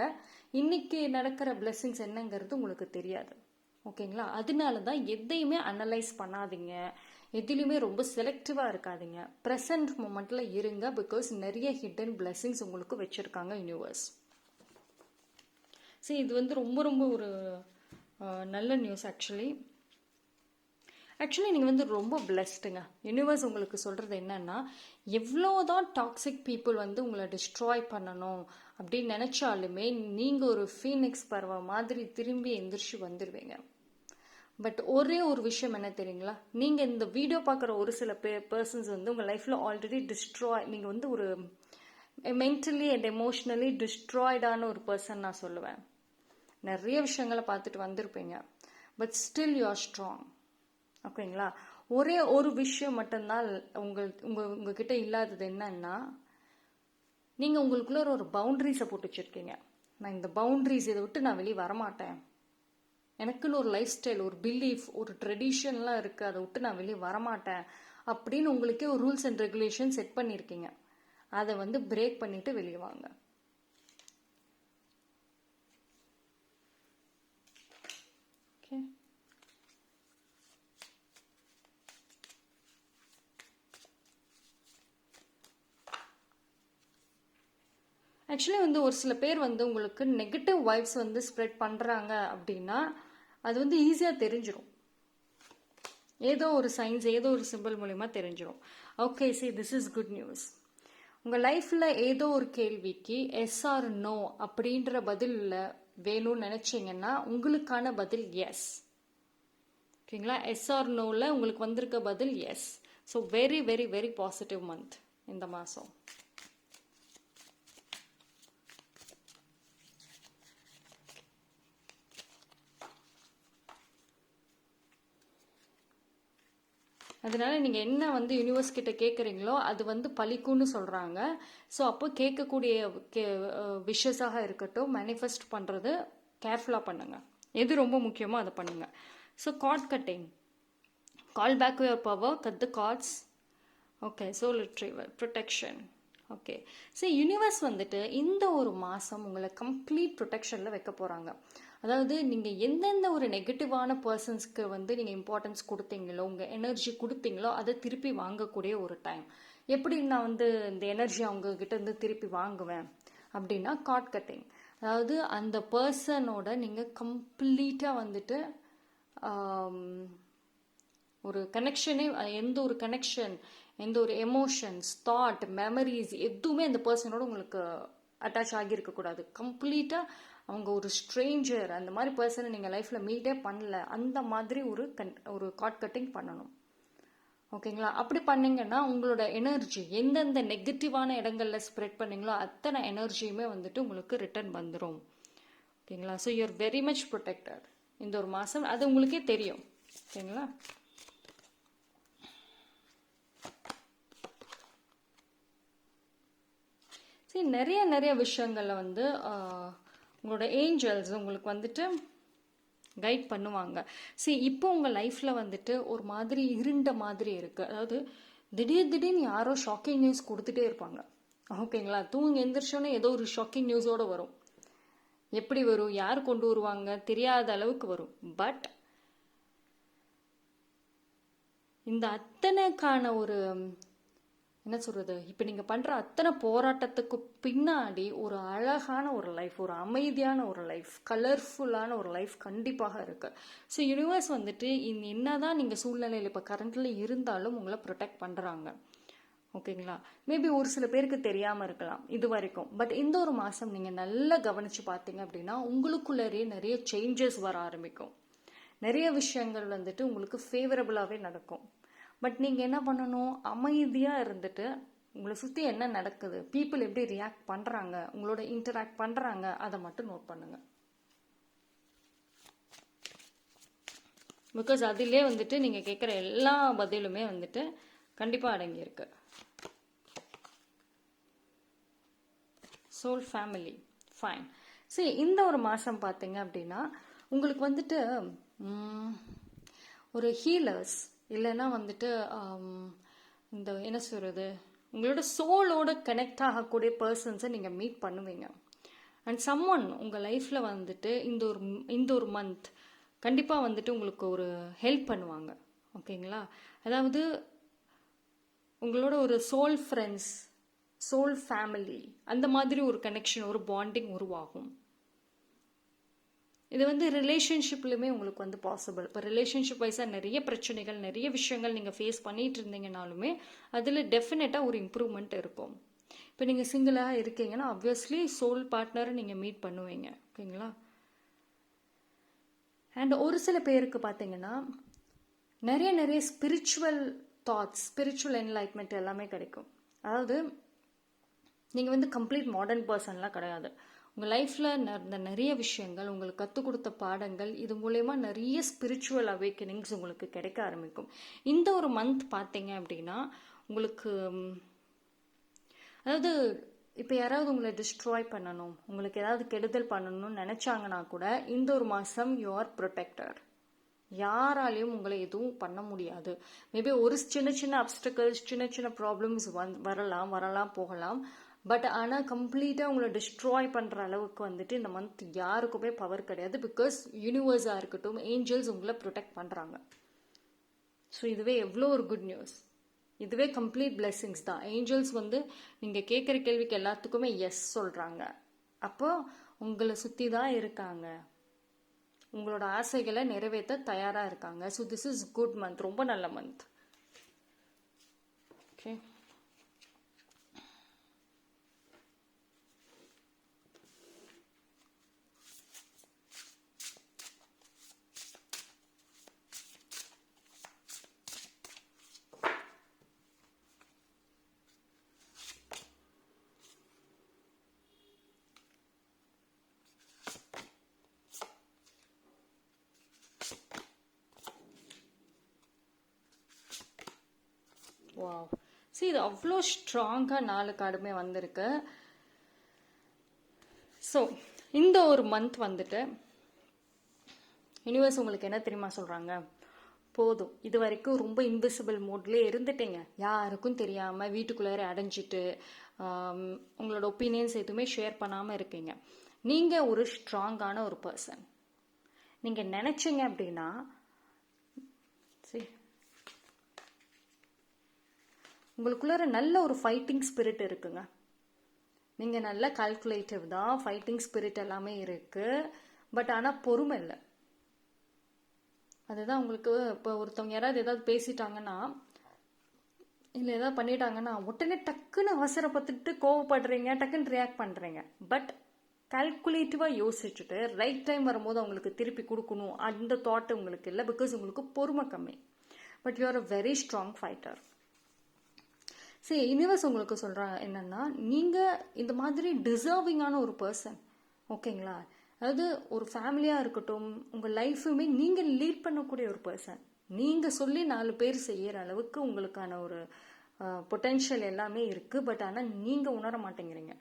இன்னைக்கு நடக்கிற பிளெஸ்ஸிங்ஸ் என்னங்கிறது உங்களுக்கு தெரியாது. ஓகேங்களா? அதனால தான் எதையுமே அனலைஸ் பண்ணாதீங்க, எதுலையுமே ரொம்ப செலக்டிவாக இருக்காதீங்க, ப்ரெசன்ட் மூமெண்ட்டில் இருங்க. பிகாஸ் நிறைய ஹிடன் பிளெஸ்ஸிங்ஸ் உங்களுக்கு வச்சுருக்காங்க யூனிவர்ஸ். சரி, இது வந்து ரொம்ப ரொம்ப ஒரு நல்ல நியூஸ். ஆக்சுவலி நீங்கள் வந்து ரொம்ப பிளெஸ்டுங்க. யூனிவர்ஸ் உங்களுக்கு சொல்கிறது என்னன்னா, எவ்வளோதான் டாக்ஸிக் பீப்புள் வந்து உங்களை டிஸ்ட்ராய் பண்ணணும் அப்படின்னு நினச்சாலுமே நீங்கள் ஒரு ஃபீனிக்ஸ் பறவை மாதிரி திரும்பி எந்திரிச்சு வந்துடுவீங்க. பட் ஒரே ஒரு விஷயம் என்ன தெரியுங்களா, நீங்கள் இந்த வீடியோ பார்க்குற ஒரு சில பர்சன்ஸ் வந்து உங்கள் லைஃப்பில் ஆல்ரெடி நீங்கள் வந்து ஒரு மென்டலி அண்ட் எமோஷ்னலி டிஸ்ட்ராய்டான ஒரு பர்சன் நான் சொல்லுவேன். நிறைய விஷயங்களை பார்த்துட்டு வந்திருப்பீங்க, but still you are strong. ஓகேங்களா? ஒரே ஒரு விஷயம் மட்டும்தான் உங்ககிட்ட இல்லாதது என்னன்னா, நீங்கள் உங்களுக்குள்ள ஒரு பவுண்டரிஸை போட்டு வச்சுருக்கீங்க. நான் இந்த பவுண்டரிஸ் இதை விட்டு நான் வெளியே வரமாட்டேன், எனக்குன்னு ஒரு லைஃப் ஸ்டைல், ஒரு பிலீஃப், ஒரு ட்ரெடிஷன்லாம் இருக்குது, அதை விட்டு நான் வெளியே வரமாட்டேன் அப்படின்னு உங்களுக்கே ஒரு ரூல்ஸ் அண்ட் ரெகுலேஷன் செட் பண்ணியிருக்கீங்க. அதை வந்து பிரேக் பண்ணிட்டு வெளியே வாங்க. ஓகே, ஆக்சுவலி வந்து ஒரு சில பேர் வந்து உங்களுக்கு நெகட்டிவ் வைப்ஸ் வந்து ஸ்ப்ரெட் பண்ணுறாங்க அப்படின்னா அது வந்து ஈஸியாக தெரிஞ்சிடும். ஏதோ ஒரு சைன்ஸ், ஏதோ ஒரு சிம்பிள் மூலிமா தெரிஞ்சிடும். Okay, see, this is good news. உங்கள் லைஃப்பில் ஏதோ ஒரு கேள்விக்கு எஸ் ஆர் நோ அப்படின்ற பதில் வேணும்னு நினச்சிங்கன்னா உங்களுக்கான பதில் எஸ். ஓகேங்களா? எஸ் ஆர் நோவில் உங்களுக்கு வந்திருக்க பதில் yes. So very very very positive month இந்த மாதம். அதனால நீங்கள் என்ன வந்து யூனிவர்ஸ் கிட்ட கேட்குறீங்களோ அது வந்து பலிக்கும்னு சொல்கிறாங்க. ஸோ அப்போ கேட்கக்கூடிய விஷஸாக இருக்கட்டும், மேனிஃபெஸ்ட் பண்ணுறது கேர்ஃபுல்லாக பண்ணுங்கள். எது ரொம்ப முக்கியமோ அதை பண்ணுங்கள். So card cutting, call back your power, cut the cards. Okay, soul retriever, protection. Okay, சரி, யூனிவர்ஸ் வந்துட்டு இந்த ஒரு மாதம் உங்களை கம்ப்ளீட் ப்ரொடெக்ஷனில் வைக்க போகிறாங்க. அதாவது நீங்கள் எந்தெந்த ஒரு நெகட்டிவான பர்சன்ஸ்க்கு வந்து நீங்கள் இம்பார்ட்டன்ஸ் கொடுத்தீங்களோ, உங்கள் எனர்ஜி கொடுத்தீங்களோ அதை திருப்பி வாங்கக்கூடிய ஒரு டைம். எப்படி நான் வந்து இந்த எனர்ஜி அவங்கக்கிட்ட இருந்து திருப்பி வாங்குவேன் அப்படின்னா கார்ட் கட்டிங். அதாவது அந்த பர்சனோட நீங்கள் கம்ப்ளீட்டாக வந்துட்டு ஒரு கனெக்ஷனே, எந்த ஒரு கனெக்ஷன், எந்த ஒரு எமோஷன்ஸ், தாட், மெமரிஸ் எதுவுமே அந்த பர்சனோட உங்களுக்கு அட்டாச் ஆகியிருக்கக்கூடாது. கம்ப்ளீட்டாக அவங்க ஒரு ஸ்ட்ரேஞ்சர், அந்த மாதிரி பர்சனை நீங்கள் லைஃப்பில் மீட்டே பண்ணல, அந்த மாதிரி ஒரு கார்ட் கட்டிங் பண்ணணும். ஓகேங்களா? அப்படி பண்ணீங்கன்னா உங்களோட எனர்ஜி எந்தெந்த நெகட்டிவான இடங்கள்ல ஸ்ப்ரெட் பண்ணீங்களோ அத்தனை எனர்ஜியுமே வந்துட்டு உங்களுக்கு ரிட்டர்ன் வந்துடும். ஓகேங்களா? So you are very much protected இந்த ஒரு மாதம், அது உங்களுக்கே தெரியும். ஓகேங்களா? சரி, நிறைய விஷயங்களில் வந்து உங்களோட ஏஞ்சல்ஸ் உங்களுக்கு வந்துட்டு கைட் பண்ணுவாங்க. சரி, இப்போ உங்கள் லைஃப்பில் வந்துட்டு ஒரு மாதிரி இருண்ட மாதிரி இருக்குது. அதாவது திடீர்னு யாரோ ஷாக்கிங் நியூஸ் கொடுத்துட்டே இருப்பாங்க. ஓகேங்களா? தூங்கி எந்திரிச்சோன்னே ஏதோ ஒரு ஷாக்கிங் நியூஸோடு வரும். எப்படி வரும், யார் கொண்டு வருவாங்க தெரியாத அளவுக்கு வரும். பட் இந்த அத்தனைக்கான ஒரு என்ன சொல்றது, இப்போ நீங்கள் பண்ணுற அத்தனை போராட்டத்துக்கு பின்னாடி ஒரு அழகான ஒரு லைஃப், ஒரு அமைதியான ஒரு லைஃப், கலர்ஃபுல்லான ஒரு லைஃப் கண்டிப்பாக இருக்கு. ஸோ யூனிவர்ஸ் வந்துட்டு என்னதான் நீங்கள் சூழ்நிலையில் இப்போ கரண்ட்ல இருந்தாலும் உங்களை ப்ரொடெக்ட் பண்ணுறாங்க. ஓகேங்களா? மேபி ஒரு சில பேருக்கு தெரியாமல் இருக்கலாம் இது வரைக்கும். பட் இந்த ஒரு மாதம் நீங்கள் நல்லா கவனித்து பார்த்தீங்க அப்படின்னா உங்களுக்குள்ளேயே நிறைய சேஞ்சஸ் வர ஆரம்பிக்கும். நிறைய விஷயங்கள் வந்துட்டு உங்களுக்கு ஃபேவரபுளாகவே நடக்கும். பட் நீங்கள் என்ன பண்ணணும், அமைதியாக இருந்துட்டு உங்களை சுற்றி என்ன நடக்குது, பீப்புள் எப்படி ரியாக்ட் பண்ணுறாங்க, உங்களோட இன்டராக்ட் பண்ணுறாங்க, அதை மட்டும் நோட் பண்ணுங்கள். பிகாஸ் அதிலே வந்துட்டு நீங்கள் கேட்குற எல்லா பதிலுமே வந்துட்டு கண்டிப்பாக அடங்கியிருக்கு. Soul family fine. சரி, இந்த ஒரு மாதம் பார்த்தீங்க அப்படின்னா உங்களுக்கு வந்துட்டு ஒரு ஹீலர்ஸ் இல்லைன்னா வந்துட்டு இந்த என்ன சொல்கிறது, உங்களோட சோலோட கனெக்ட் ஆகக்கூடிய பர்சன்ஸை நீங்கள் மீட் பண்ணுவீங்க. அண்ட் சம்ஒன் உங்கள் லைஃப்பில் வந்துட்டு இந்த ஒரு மந்த் கண்டிப்பாக வந்துட்டு உங்களுக்கு ஒரு ஹெல்ப் பண்ணுவாங்க. ஓகேங்களா? அதாவது உங்களோட ஒரு சோல் ஃப்ரெண்ட்ஸ், சோல் ஃபேமிலி, அந்த மாதிரி ஒரு கனெக்ஷன், ஒரு பாண்டிங் உருவாகும். இது வந்து ரிலேஷன்ஷிப்லையுமே உங்களுக்கு வந்து பாசிபிள். இப்போ ரிலேஷன்ஷிப் வைஸாக நிறைய பிரச்சனைகள், நிறைய விஷயங்கள் நீங்கள் ஃபேஸ் பண்ணிட்டு இருந்தீங்கனாலுமே அதில் டெஃபினட்டாக ஒரு இம்ப்ரூவ்மெண்ட் இருக்கும். இப்போ நீங்கள் சிங்கிளாக இருக்கீங்கன்னா ஆப்வியஸ்லி சோல் பார்ட்னரை நீங்கள் மீட் பண்ணுவீங்க. ஓகேங்களா? அண்ட் ஒரு சில பேருக்கு பார்த்தீங்கன்னா நிறைய ஸ்பிரிச்சுவல் தாட்ஸ், ஸ்பிரிச்சுவல் என்லைட்மெண்ட் எல்லாமே கிடைக்கும். அதாவது நீங்கள் வந்து கம்ப்ளீட் மாடர்ன் பர்சன்லாம் கிடையாது. உங்கள் லைஃப்பில் நடந்த நிறைய விஷயங்கள், உங்களுக்கு கற்றுக் கொடுத்த பாடங்கள், இது மூலயமா நிறைய ஸ்பிரிச்சுவல் அவேக்கனிங்ஸ் உங்களுக்கு கிடைக்க ஆரம்பிக்கும். இந்த ஒரு மந்த் பார்த்தீங்க அப்படின்னா உங்களுக்கு அதாவது இப்போ யாராவது உங்களை டிஸ்ட்ராய் பண்ணணும், உங்களுக்கு ஏதாவது கெடுதல் பண்ணணும்னு நினச்சாங்கன்னா கூட இந்த ஒரு மாதம் யூ ஆர் ப்ரொடெக்டட். யாராலையும் உங்களை எதுவும் பண்ண முடியாது. மேபி ஒரு சின்ன அப்டக்கிள்ஸ், சின்ன ப்ராப்ளம்ஸ் வரலாம் போகலாம். பட் ஆனால் கம்ப்ளீட்டாக உங்களை டிஸ்ட்ராய் பண்ணுற அளவுக்கு வந்துட்டு இந்த மந்த் யாருக்குமே பவர் கிடையாது. பிகாஸ் யூனிவர்ஸாக இருக்கட்டும், ஏஞ்சல்ஸ் உங்களை ப்ரொடெக்ட் பண்ணுறாங்க. ஸோ இதுவே எவ்வளோ ஒரு குட் நியூஸ், இதுவே கம்ப்ளீட் பிளெஸிங்ஸ் தான். ஏஞ்சல்ஸ் வந்து நீங்கள் கேட்குற கேள்விக்கு எல்லாத்துக்குமே எஸ் சொல்கிறாங்க. அப்போ உங்களை சுற்றி தான் இருக்காங்க, உங்களோட ஆசைகளை நிறைவேற்ற தயாராக இருக்காங்க. So this is good month, ரொம்ப நல்ல மந்த். Okay, wow. சரி, இது அவ்வளோ ஸ்ட்ராங்காக 4 கார்டுமே வந்திருக்கு. ஸோ இந்த ஒரு மந்த் வந்துட்டு யூனிவர்ஸ் உங்களுக்கு என்ன தெரியுமா சொல்கிறாங்க, போதும், இது வரைக்கும் ரொம்ப இன்விசிபிள் மோட்லேயே இருந்துட்டீங்க, யாருக்கும் தெரியாமல் வீட்டுக்குள்ளே அடைஞ்சிட்டு உங்களோட ஒப்பீனியன்ஸ் எதுவுமே ஷேர் பண்ணாமல் இருக்கீங்க. நீங்கள் ஒரு ஸ்ட்ராங்கான ஒரு பர்சன். நீங்கள் நினச்சிங்க அப்படின்னா சரி, உங்களுக்குள்ள நல்ல ஒரு ஃபைட்டிங் ஸ்பிரிட் இருக்குங்க. நீங்கள் நல்ல கால்குலேட்டிவ் தான், ஃபைட்டிங் ஸ்பிரிட் எல்லாமே இருக்குது. பட் ஆனால் பொறுமை இல்லை. அதுதான் உங்களுக்கு. இப்போ ஒருத்தவங்க யாராவது ஏதாவது பேசிட்டாங்கன்னா, இல்லை ஏதாவது பண்ணிட்டாங்கன்னா உடனே டக்குன்னு அவசரப்பட்டுட்டு கோவப்படுறீங்க, டக்குன்னு ரியாக்ட் பண்ணுறீங்க. பட் கால்குலேட்டிவாக யோசிச்சுட்டு ரைட் டைம் வரும்போது அவங்களுக்கு திருப்பி கொடுக்கணும் அந்த தாட் உங்களுக்கு இல்லை. பிகாஸ் உங்களுக்கு பொறுமை கம்மி. But you are a very strong fighter. சரி, யூனிவர்ஸ் உங்களுக்கு சொல்கிறாங்க என்னென்னா, நீங்கள் இந்த மாதிரி டிசர்விங்கான ஒரு பர்சன். ஓகேங்களா? அதாவது ஒரு ஃபேமிலியாக இருக்கட்டும், உங்கள் லைஃபுமே நீங்கள் லீட் பண்ணக்கூடிய ஒரு பர்சன். நீங்கள் சொல்லி 4 பேர் செய்கிற அளவுக்கு உங்களுக்கான ஒரு பொட்டென்ஷியல் எல்லாமே இருக்குது. பட் ஆனால் நீங்கள் உணர மாட்டேங்கிறீங்க.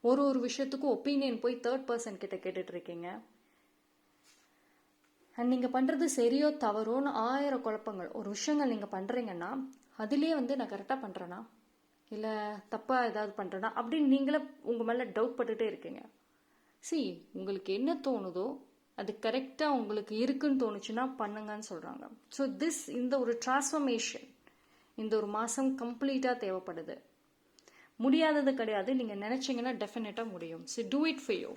ஒரு விஷயத்துக்கும் ஒப்பீனியன் போய் தேர்ட் பர்சன் கிட்ட கேட்டுட்டு இருக்கீங்க. அண்ட் நீங்கள் பண்ணுறது சரியோ தவறோன்னு 1000 குழப்பங்கள். ஒரு விஷயங்கள் நீங்கள் பண்ணுறீங்கன்னா அதுலேயே நான் கரெக்டாக பண்ணுறேன்னா இல்லை தப்பாக ஏதாவது பண்ணுறேன்னா அப்படின்னு நீங்களே உங்கள் மேலே டவுட் பட்டுகிட்டே இருக்கீங்க. உங்களுக்கு என்ன தோணுதோ அது கரெக்டாக உங்களுக்கு இருக்குன்னு தோணுச்சுன்னா பண்ணுங்கன்னு சொல்கிறாங்க. ஸோ இந்த ஒரு டிரான்ஸ்ஃபர்மேஷன் இந்த ஒரு மாதம் கம்ப்ளீட்டாக தேவைப்படுது. முடியாதது கிடையாது. நீங்கள் நினச்சிங்கன்னா டெஃபினட்டாக முடியும். Do it for you.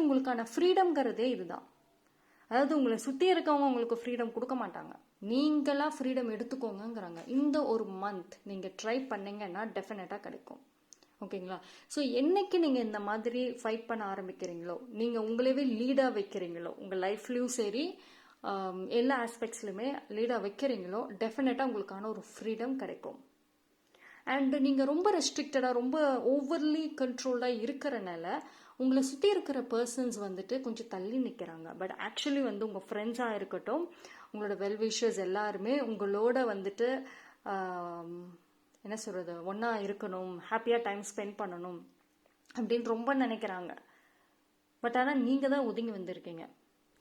உங்களுக்கான ஃப்ரீடம்ங்கிறதே இதுதான். அதாவது உங்களை சுற்றி இருக்கவங்க உங்களுக்கு ஃப்ரீடம் கொடுக்க மாட்டாங்க. நீங்களாக ஃப்ரீடம் எடுத்துக்கோங்கிறாங்க. இந்த ஒரு மந்த் நீங்கள் ட்ரை பண்ணிங்கன்னா டெஃபினட்டாக கிடைக்கும். ஓகேங்களா? ஸோ என்னைக்கு நீங்கள் இந்த மாதிரி ஃபைட் பண்ண ஆரம்பிக்கிறீங்களோ, நீங்கள் உங்களவே லீடாக வைக்கிறீங்களோ, உங்கள் லைஃப்லேயும் சரி எல்லா ஆஸ்பெக்ட்ஸ்லையுமே லீடாக வைக்கிறீங்களோ, டெஃபினட்டாக உங்களுக்கான ஒரு ஃப்ரீடம் கிடைக்கும். அண்ட் நீங்கள் ரொம்ப ரெஸ்ட்ரிக்டடாக ரொம்ப ஓவர்லி கண்ட்ரோல்டாக இருக்கிறனால உங்களை சுற்றி இருக்கிற பர்சன்ஸ் கொஞ்சம் தள்ளி நிற்கிறாங்க. பட் ஆக்சுவலி உங்கள் ஃப்ரெண்ட்ஸாக இருக்கட்டும், உங்களோட வெல்விஷர்ஸ் எல்லாருமே உங்களோட என்ன சொல்கிறது, ஒன்றா இருக்கணும், ஹாப்பியாக டைம் ஸ்பெண்ட் பண்ணணும் அப்படின்னு ரொம்ப நினைக்கிறாங்க. பட் ஆனால் நீங்கள் தான் ஒதுங்கி வந்திருக்கீங்க.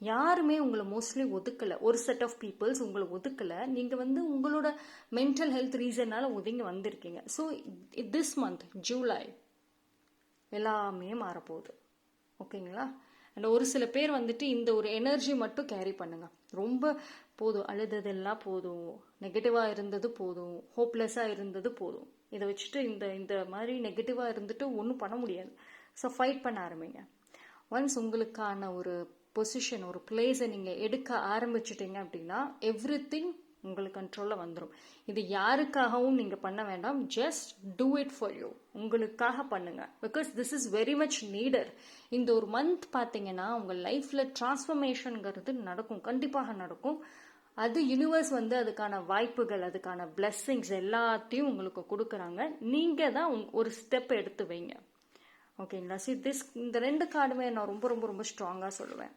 யாருமே உங்களை மோஸ்ட்லி ஒதுக்கலை. ஒரு செட் ஆஃப் பீப்புள்ஸ் உங்களை ஒதுக்கலை. நீங்கள் உங்களோட மென்டல் ஹெல்த் ரீசன்னால ஒதுங்கி வந்திருக்கீங்க. ஸோ திஸ் மந்த் ஜூலை எல்லாமே மாறப்போகுது. ஓகேங்களா? அண்ட் ஒரு சில பேர் இந்த ஒரு எனர்ஜி மட்டும் கேரி பண்ணுங்க. ரொம்ப போதும், அழுததெல்லாம் போதும், நெகட்டிவாக இருந்தது போதும், ஹோப்லெஸ்ஸாக இருந்தது போதும். இதை வச்சுட்டு இந்த மாதிரி நெகட்டிவாக இருந்துட்டு ஒன்றும் பண்ண முடியாது. ஸோ ஃபைட் பண்ண ஆரம்பிங்க. ஒன்ஸ் உங்களுக்கான ஒரு பொசிஷன், ஒரு பிளேஸை நீங்கள் எடுக்க ஆரம்பிச்சிட்டிங்க அப்படின்னா எவ்ரிதிங் உங்களுக்கு கண்ட்ரோலில் வந்துடும். இது யாருக்காகவும் நீங்கள் பண்ண வேண்டாம். Just do it for you. உங்களுக்காக பண்ணுங்க. Because this is very much needed. இந்த ஒரு மந்த் பார்த்தீங்கன்னா உங்கள் லைஃப்பில் டிரான்ஸ்ஃபர்மேஷனுங்கிறது நடக்கும், கண்டிப்பாக நடக்கும். அது யூனிவர்ஸ் அதுக்கான வாய்ப்புகள், அதுக்கான பிளெஸ்ஸிங்ஸ் எல்லாத்தையும் உங்களுக்கு கொடுக்குறாங்க. நீங்கள் தான் ஒரு ஸ்டெப் எடுத்து வைங்க. ஓகேங்களா? இந்த 2 கார்டுமே நான் ரொம்ப ரொம்ப ரொம்ப ஸ்ட்ராங்காக சொல்லுவேன்.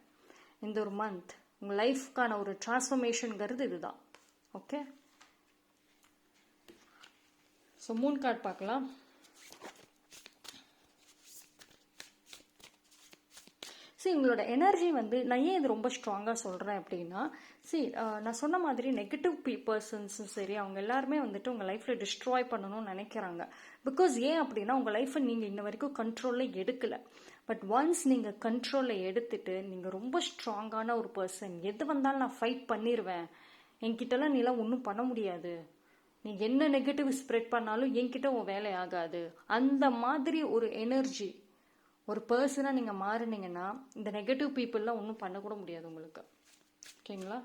இந்த ஒரு மந்த் உங்கள் லைஃப்க்கான ஒரு டிரான்ஸ்ஃபர்மேஷனுங்கிறது இதுதான். ஓகே, ஸோ 3 கார்டு பார்க்கலாம். உங்களோட எனர்ஜி நான் ஏன் இது ரொம்ப ஸ்ட்ராங்காக சொல்கிறேன் அப்படின்னா, நான் சொன்ன மாதிரி நெகட்டிவ் பர்சன்ஸும் சரி, அவங்க எல்லாருமே உங்கள் லைஃப்பில் டிஸ்ட்ராய் பண்ணணும்னு நினைக்கிறாங்க. பிகாஸ் ஏன் அப்படின்னா உங்கள் லைஃப்பை நீங்கள் இன்ன வரைக்கும் கண்ட்ரோலில் எடுக்கலை. பட் ஒன்ஸ் நீங்கள் கண்ட்ரோலில் எடுத்துட்டு நீங்கள் ரொம்ப ஸ்ட்ராங்கான ஒரு பர்சன், எது வந்தாலும் நான் ஃபைட் பண்ணிடுவேன், என்கிட்டலாம் நீலாம் ஒன்றும் பண்ண முடியாது, நீ என்ன நெகட்டிவ் ஸ்ப்ரெட் பண்ணாலும் என்கிட்ட உன் வேலை ஆகாது, அந்த மாதிரி ஒரு எனர்ஜி ஒரு பர்சனாக நீங்கள் மாறினீங்கன்னா இந்த நெகட்டிவ் பீப்புளெலாம் ஒன்றும் பண்ணக்கூட முடியாது உங்களுக்கு. ஓகேங்களா?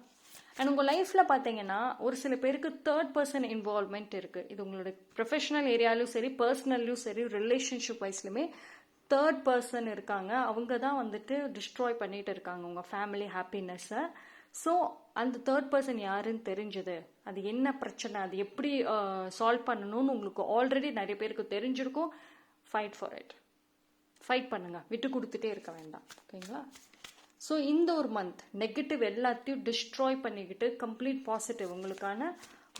அண்ட் உங்கள் லைஃப்பில் பார்த்தீங்கன்னா ஒரு சில பேருக்கு தேர்ட் பர்சன் இன்வால்வ்மெண்ட் இருக்குது. இது உங்களோட ப்ரொஃபஷனல் ஏரியாலையும் சரி, பர்சனல்லையும் சரி, ரிலேஷன்ஷிப் வைஸ்லையுமே தேர்ட் பர்சன் இருக்காங்க. அவங்க தான் டிஸ்ட்ராய் பண்ணிட்டு இருக்காங்க உங்கள் ஃபேமிலி ஹாப்பினஸ்ஸை. ஸோ அந்த தேர்ட் பர்சன் யாருன்னு தெரிஞ்சது, அது என்ன பிரச்சனை, அது எப்படி சால்வ் பண்ணணும்னு உங்களுக்கு ஆல்ரெடி நிறைய பேருக்கு தெரிஞ்சிருக்கும். Fight for it. ஃபைட் பண்ணுங்க, விட்டு கொடுத்துட்டே இருக்க வேண்டாம். ஓகேங்களா? ஸோ இந்த ஒரு மந்த் நெகட்டிவ் எல்லாத்தையும் டிஸ்ட்ராய் பண்ணிக்கிட்டு கம்ப்ளீட் பாசிட்டிவ் உங்களுக்கான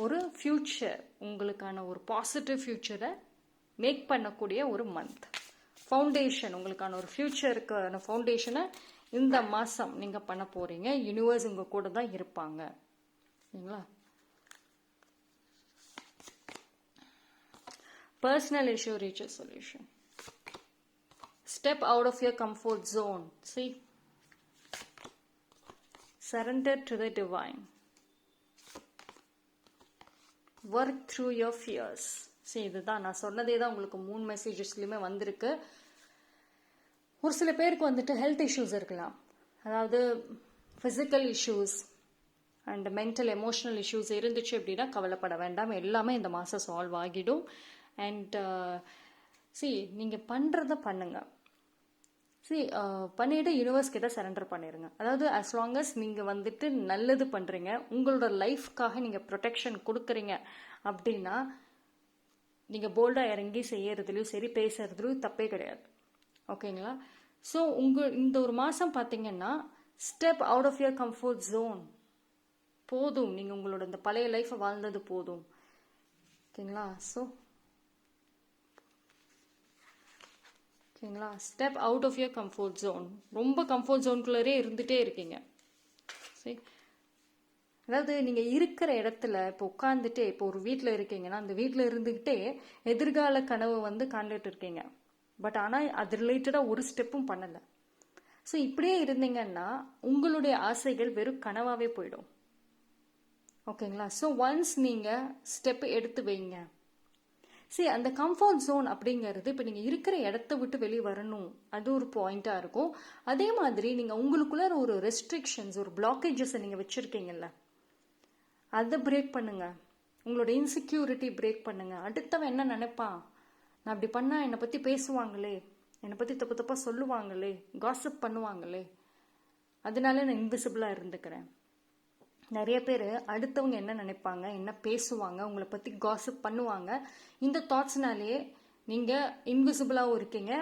ஒரு ஃப்யூச்சர், உங்களுக்கான ஒரு பாசிட்டிவ் ஃப்யூச்சரை மேக் பண்ணக்கூடிய ஒரு மந்த். ஃபவுண்டேஷன், உங்களுக்கான ஒரு ஃப்யூச்சருக்கான ஃபவுண்டேஷனை இந்த மாதம் நீங்கள் பண்ண போகிறீங்க. யூனிவர்ஸ் உங்கள் கூட தான் இருப்பாங்க. சரிங்களா? Personal issue reach a solution. Step out of your comfort zone. See? Surrender to the divine. Work through your fears. இதுதான் நான் சொன்னதே தான் உங்களுக்கு 3 மெசேஜஸ்லையுமே வந்திருக்கு. ஒரு சில பேருக்கு ஹெல்த் இஷ்யூஸ் இருக்கலாம். அதாவது physical issues and mental emotional issues இருந்துச்சு அப்படின்னா கவலைப்பட வேண்டாம், எல்லாமே இந்த மாதம் சால்வ் ஆகிடும். அண்ட் நீங்கள் பண்ணுறத பண்ணுங்க. சரி, பண்ணிவிட்டு யூனிவர்ஸ் கிட்ட சரண்டர் பண்ணிடுங்க. அதாவது as long as நீங்கள் வந்துட்டு நல்லது பண்ணுறீங்க, உங்களோட லைஃப்காக நீங்கள் ப்ரொடெக்ஷன் கொடுக்குறீங்க அப்படின்னா நீங்கள் போல்டாக இறங்கி செய்யறதுலையும் சரி, பேசுறதுலையும் தப்பே கிடையாது. ஓகேங்களா? ஸோ இந்த ஒரு மாதம் பார்த்தீங்கன்னா step out of your comfort zone. போதும், நீங்கள் உங்களோட இந்த பழைய லைஃப்பை வாழ்ந்தது போதும். ஓகேங்களா? ஓகேங்களா, step out of your comfort zone. ரொம்ப கம்ஃபர்ட் ஜோனுக்குள்ளே இருந்துகிட்டே இருக்கீங்க. சரி, அதாவது நீங்கள் இருக்கிற இடத்துல இப்போ உட்காந்துட்டே, இப்போ ஒரு வீட்டில் இருக்கீங்கன்னா அந்த வீட்டில் இருந்துக்கிட்டே எதிர்கால கனவு காண்டுட்டு இருக்கீங்க. பட் ஆனால் அது ரிலேட்டடாக ஒரு ஸ்டெப்பும் பண்ணலை. ஸோ இப்படியே இருந்தீங்கன்னா உங்களுடைய ஆசைகள் வெறும் கனவாகவே போயிடும். ஓகேங்களா? ஸோ ஒன்ஸ் நீங்கள் ஸ்டெப் எடுத்து வைங்க. சரி, அந்த கம்ஃபர்ட் ஜோன் அப்படிங்கிறது இப்போ நீங்கள் இருக்கிற இடத்த விட்டு வெளியே வரணும், அது ஒரு பாயிண்ட்டாக இருக்கும். அதே மாதிரி நீங்கள் உங்களுக்குள்ள ஒரு ரெஸ்ட்ரிக்ஷன்ஸ், ஒரு பிளாக்கேஜஸை நீங்கள் வச்சுருக்கீங்கல்ல, அதை பிரேக் பண்ணுங்க. உங்களோட இன்செக்யூரிட்டி பிரேக் பண்ணுங்க. அடுத்தவன் என்ன நினைப்பான், நான் அப்படி பண்ணால் என்னை பற்றி பேசுவாங்களே, என்னை பற்றி தப்பு தப்பாக சொல்லுவாங்களே, காசிப் பண்ணுவாங்களே, அதனால நான் இன்விசிபிளாக இருந்துக்கிறேன். நிறைய பேர் அடுத்தவங்க என்ன நினைப்பாங்க, என்ன பேசுவாங்க, உங்களை பற்றி காசிப் பண்ணுவாங்க, இந்த தாட்ஸ்னாலேயே நீங்கள் இன்விசிபிளாகவும் இருக்கீங்க,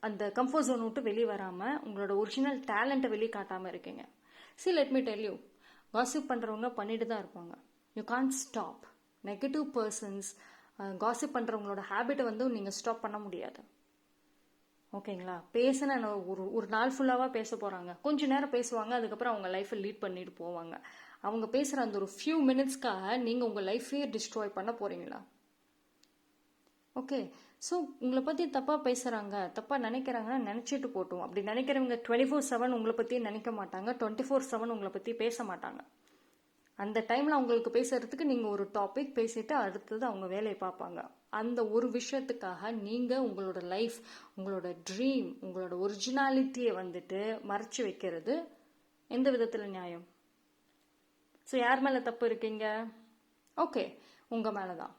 அந்த கம்ஃபர்ட் ஜோன் விட்டு வெளியே வராமல் உங்களோட ஒரிஜினல் டேலண்ட்டை வெளியே காட்டாமல் இருக்கீங்க. See, let me tell you, gossip பண்ணுறவங்க பண்ணிட்டு தான் இருப்பாங்க. You can't stop. Negative persons, gossip பண்ணுறவங்களோட ஹேபிட்டை நீங்கள் ஸ்டாப் பண்ண முடியாது. ஓகேங்களா? பேசின ஒரு நாள் ஃபுல்லாக பேச போகிறாங்க, கொஞ்சம் நேரம் பேசுவாங்க, அதுக்கப்புறம் அவங்க லைஃப்பை லீட் பண்ணிட்டு போவாங்க. அவங்க பேசுகிற அந்த ஒரு ஃபியூ மினிட்ஸ்க்காக நீங்கள் உங்கள் லைஃபையே டிஸ்ட்ராய் பண்ண போகிறீங்களா? ஓகே, ஸோ உங்களை பற்றி தப்பாக பேசுகிறாங்க, தப்பாக நினைக்கிறாங்கன்னா நினச்சிட்டு போட்டோம். அப்படி நினைக்கிறவங்க 24/7 உங்களை பற்றியே நினைக்க மாட்டாங்க, 24/7 உங்களை பற்றி பேச மாட்டாங்க. அந்த டைமில் அவங்களுக்கு பேசுறதுக்கு நீங்கள் ஒரு டாபிக் பேசிட்டு அடுத்தது அவங்க வேலையை பார்ப்பாங்க. அந்த ஒரு விஷயத்துக்காக நீங்கள் உங்களோட லைஃப், உங்களோட ட்ரீம், உங்களோட ஒரிஜினாலிட்டியை மறைச்சி வைக்கிறது எந்த விதத்தில் நியாயம்? ஸோ யார் மேலே தப்பு இருக்கீங்க? ஓகே, உங்கள் மேலே தான்.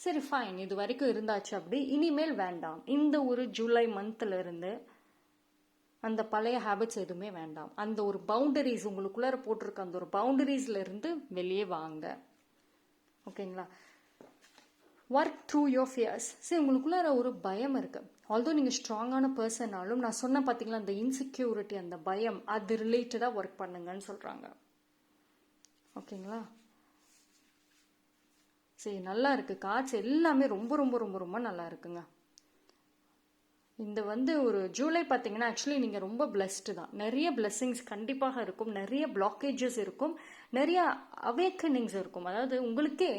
சரி, ஃபைன், இது வரைக்கும் இருந்தாச்சு. அப்படி இனிமேல் வேண்டாம். இந்த ஒரு ஜூலை மந்த்ல இருந்து அந்த பழைய ஹேபிட்ஸ் எதுவுமே வேண்டாம். அந்த ஒரு பவுண்டரிஸ் உங்களுக்குள்ளார போட்டிருக்க அந்த ஒரு பவுண்டரிஸ்ல இருந்து வெளியே வாங்க. ஓகேங்களா? Work through your fears. சரி, உங்களுக்குள்ளார ஒரு பயம் இருக்கு. ஆல்தோ நீங்கள் ஸ்ட்ராங்கான பர்சனாலும், நான் சொன்ன பார்த்தீங்களா அந்த இன்செக்யூரிட்டி, அந்த பயம், அது ரிலேட்டடாக ஒர்க் பண்ணுங்கன்னு சொல்கிறாங்க. ஓகேங்களா? சரி, நல்லா இருக்கு. கார்ட்ஸ் எல்லாமே ரொம்ப ரொம்ப ரொம்ப ரொம்ப நல்லா இருக்குங்க. இந்த ஒரு ஜூலை பார்த்தீங்கன்னா ஆக்சுவலி நீங்கள் ரொம்ப பிளெஸ்டு தான். நிறைய பிளெஸ்ஸிங்ஸ் கண்டிப்பாக இருக்கும், நிறைய பிளாக்கேஜஸ் இருக்கும், நிறைய அவேக்கனிங்ஸ் இருக்கும். அதாவது உங்களுக்கே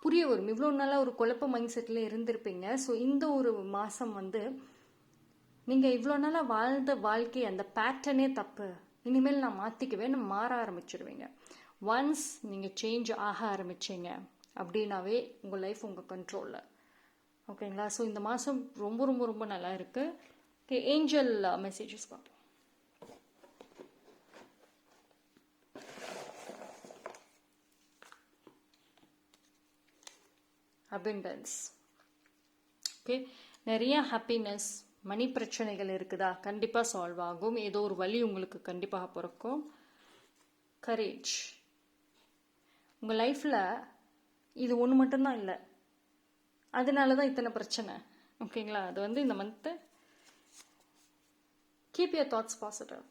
புரிய வரும், இவ்வளோ நாளாக ஒரு குழப்ப மைண்ட் செட்டில் இருந்திருப்பீங்க. ஸோ இந்த ஒரு மாதம் நீங்கள் இவ்வளோ நாளாக வாழ்ந்த வாழ்க்கை, அந்த பேட்டர்னே தப்பு, இனிமேல் நான் மாற்றிக்குவேன்னு மாற ஆரம்பிச்சிடுவீங்க. ஒன்ஸ் நீங்கள் சேஞ்ச் ஆக ஆரம்பிச்சிங்க அப்படின்னாவே உங்கள் லைஃப் உங்கள் கண்ட்ரோலில். ஓகேங்களா? ஸோ இந்த மாதம் ரொம்ப ரொம்ப ரொம்ப நல்லா இருக்குது. ஓகே, ஏஞ்சல் மெசேஜஸ் பார்ப்போம். அபண்டன்ஸ். ஓகே, நிறைய ஹாப்பினஸ். மணி பிரச்சனைகள் இருக்குதா? கண்டிப்பாக சால்வ் ஆகும். ஏதோ ஒரு வழி உங்களுக்கு கண்டிப்பாக பிறக்கும். கரேஜ். உங்கள் லைஃப்பில் இது ஒன்று மட்டும்தான் இல்லை, அதனால தான் இத்தனை பிரச்சனை. ஓகேங்களா? அது இந்த month keep your thoughts positive.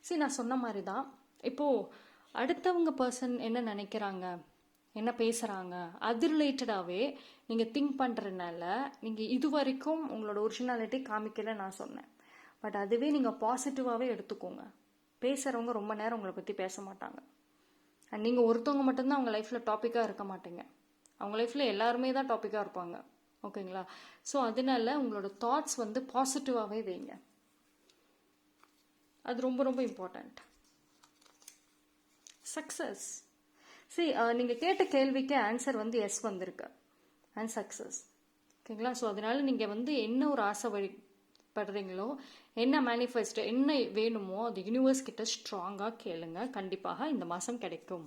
சரி, நான் சொன்ன மாதிரி தான் இப்போது அடுத்தவங்க பர்சன் என்ன நினைக்கிறாங்க, என்ன பேசுகிறாங்க, அது ரிலேட்டடாகவே நீங்கள் திங்க் பண்ணுறதுனால நீங்கள் இது வரைக்கும் உங்களோட ஒரிஜினாலிட்டி காமிக்கலை நான் சொன்னேன். பட் அதுவே நீங்கள் பாசிட்டிவாகவே எடுத்துக்கோங்க. பேசுகிறவங்க ரொம்ப நேரம் உங்களை பற்றி பேச மாட்டாங்க. அண்ட் நீங்கள் ஒருத்தவங்க மட்டும்தான் அவங்க லைஃப்பில் டாப்பிக்காக இருக்க மாட்டீங்க, அவங்க லைஃப்பில் எல்லாருமே தான் டாப்பிக்காக இருப்பாங்க. ஓகேங்களா? ஸோ அதனால உங்களோட தாட்ஸ் பாசிட்டிவாகவே வைங்க. அது ரொம்ப ரொம்ப இம்பார்ட்டண்ட். சக்ஸஸ். சரி, நீங்கள் கேட்ட கேள்விக்கு ஆன்சர் எஸ் வந்திருக்கு, அண்ட் சக்ஸஸ். ஓகேங்களா? ஸோ அதனால நீங்கள் என்ன ஒரு ஆசை படுறீங்களோ, என்ன மேனிஃபெஸ்ட், என்ன வேணுமோ அது யூனிவர்ஸ் கிட்ட ஸ்ட்ராங்காக கேளுங்க. கண்டிப்பாக இந்த மாதம் கிடைக்கும்.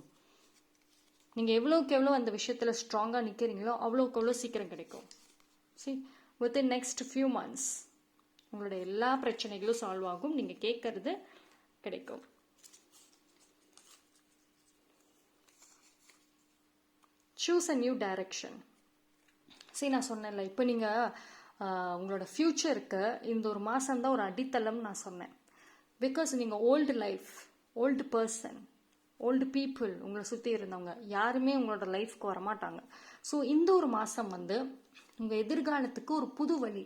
நீங்கள் எவ்வளோக்கு எவ்வளோ அந்த விஷயத்தில் ஸ்ட்ராங்காக நிற்கிறீங்களோ அவ்வளோக்கு எவ்வளோ சீக்கிரம் கிடைக்கும். See, within next few months உங்களோட எல்லா பிரச்சனைகளும் சால்வ் ஆகும், நீங்கள் கேட்கறது கிடைக்கும். Choose a new direction. சரி, நான் சொன்னேன்ல, இப்போ நீங்கள் உங்களோட ஃப்யூச்சருக்கு இந்த ஒரு மாதம்தான் ஒரு அடித்தளம் நான் சொன்னேன். பிகாஸ் நீங்கள் old life, old person, old people உங்களை சுற்றி இருந்தவங்க யாருமே உங்களோட லைஃப்க்கு வரமாட்டாங்க. ஸோ இந்த ஒரு மாதம் வந்து உங்கள் எதிர்காலத்துக்கு ஒரு புது வழி,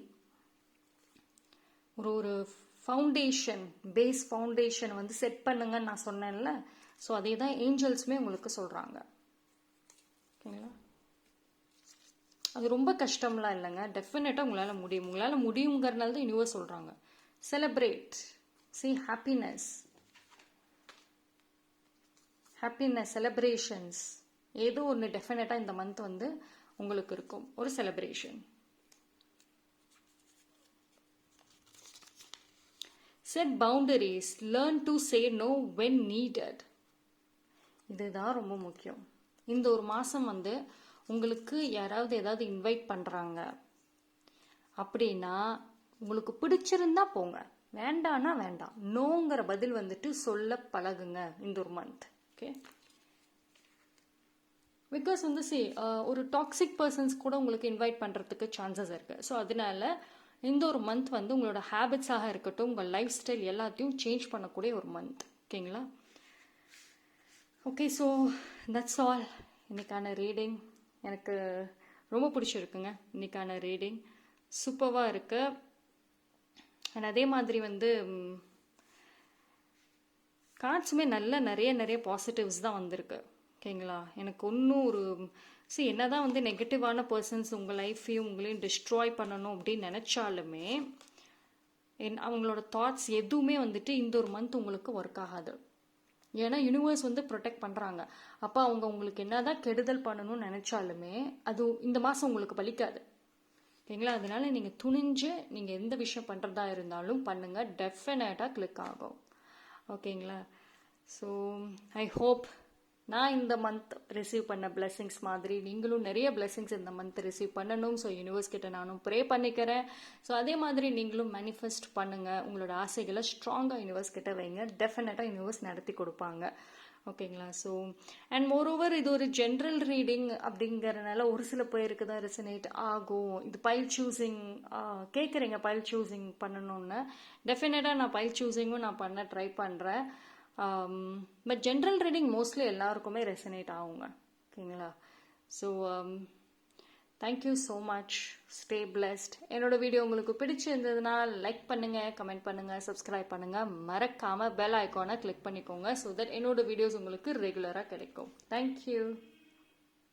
ஒரு ஃபவுண்டேஷன், பேஸ் ஃபவுண்டேஷன் வந்து செட் பண்ணுங்கன்னு நான் சொன்னேன்ல. ஸோ அதே தான் ஏஞ்சல்ஸுமே உங்களுக்கு சொல்கிறாங்க. ஓகேங்களா? அது ரொம்ப கஷ்டம்லாம் இல்லைங்க, டெஃபினட்டாக உங்களால் முடியும். உங்களால் முடியுங்கிறனால தான் யூனிவர்ஸ் சொல்கிறாங்க. செலிப்ரேட், சி ஹாப்பினஸ், செலிப்ரேஷன்ஸ் ஏதோ ஒன்று டெஃபினட்டாக இந்த மந்த் வந்து உங்களுக்கு இருக்கும், ஒரு celebration. Set boundaries, learn to say no when needed. இதுதான் ரொம்ப முக்கியம். இந்த ஒரு மாதம் வந்து உங்களுக்கு யாராவது ஏதாவது இன்வைட் பண்ணுறாங்க அப்படின்னா உங்களுக்கு பிடிச்சிருந்தா போங்க, வேண்டான்னா வேண்டாம். நோங்கிற பதில் வந்துட்டு சொல்ல பழகுங்க இந்த ஒரு மந்த். ஓகே, பிகாஸ் வந்து ஒரு டாக்ஸிக் பர்சன்ஸ் கூட உங்களுக்கு இன்வைட் பண்ணுறதுக்கு சான்சஸ் இருக்குது. ஸோ அதனால இந்த ஒரு மந்த் வந்து உங்களோட ஹேபிட்ஸாக இருக்கட்டும், உங்கள் லைஃப் ஸ்டைல் எல்லாத்தையும் சேஞ்ச் பண்ணக்கூடிய ஒரு மந்த். ஓகேங்களா? Okay, so that's all. இன்னைக்கான ரீடிங் எனக்கு ரொம்ப பிடிச்சிருக்குங்க. இன்னைக்கான ரீடிங் சூப்பராக இருக்கு. அண்ட் அதே மாதிரி வந்து கார்ட்ஸுமே நிறைய பாசிட்டிவ்ஸ் தான் வந்திருக்கு. ஓகேங்களா? எனக்கு ஒன்றும் ஒரு என்னதான் வந்து நெகட்டிவான பர்சன்ஸ் உங்கள் லைஃப்பையும் உங்களையும் டிஸ்ட்ராய் பண்ணணும் அப்படின்னு நினச்சாலுமே அவங்களோட தாட்ஸ் எதுவுமே வந்துட்டு இந்த ஒரு மந்த் உங்களுக்கு ஒர்க் ஆகாது. ஏன்னா யூனிவர்ஸ் வந்து ப்ரொடெக்ட் பண்ணுறாங்க. அப்போ அவங்க உங்களுக்கு என்னதான் கெடுதல் பண்ணணும்னு நினச்சாலுமே அது இந்த மாதம் உங்களுக்கு பலிக்காது. ஓகேங்களா? அதனால நீங்கள் துணிஞ்சு நீங்கள் எந்த விஷயம் பண்ணுறதா இருந்தாலும் பண்ணுங்கள், டெஃபினட்டாக கிளிக் ஆகும். ஓகேங்களா? ஸோ ஐ ஹோப் நான் இந்த மந்த் ரிசீவ் பண்ண பிளெஸிங்ஸ் மாதிரி நீங்களும் நிறைய பிளெஸிங்ஸ் இந்த மந்த் ரிசீவ் பண்ணணும். ஸோ யூனிவர்ஸ் கிட்ட நானும் ப்ரே பண்ணிக்கிறேன். ஸோ அதே மாதிரி நீங்களும் மேனிஃபெஸ்ட் பண்ணுங்கள், உங்களோட ஆசைகளை ஸ்ட்ராங்காக யூனிவர்ஸ் கிட்ட வைங்க, டெஃபினட்டாக யூனிவர்ஸ் நடத்தி கொடுப்பாங்க. ஓகேங்களா? ஸோ அண்ட் மோரோவர் இது ஒரு ஜென்ரல் ரீடிங் அப்படிங்கிறனால ஒரு சில பேருக்கு தான் ரெசனேட் ஆகும். இது பைல் சூஸிங் கேட்குறீங்க, பைல் சூஸிங் பண்ணணும்னு. டெஃபினட்டாக நான் பைல் சூஸிங்கும் நான் பண்ண ட்ரை பண்ணுறேன். பட் ஜென்ரல் ரீடிங் மோஸ்ட்லி எல்லாருக்குமே ரெசனேட் ஆகுங்க. ஓகேங்களா? So thank you so much, stay blessed. என்னோட வீடியோ உங்களுக்கு பிடிச்சிருந்ததுன்னா லைக் பண்ணுங்கள், கமெண்ட் பண்ணுங்கள், சப்ஸ்கிரைப் பண்ணுங்கள், மறக்காமல் பெல் ஐக்கானை கிளிக் பண்ணிக்கோங்க. ஸோ தட் என்னோட வீடியோஸ் உங்களுக்கு ரெகுலராக கிடைக்கும். தேங்க்யூ.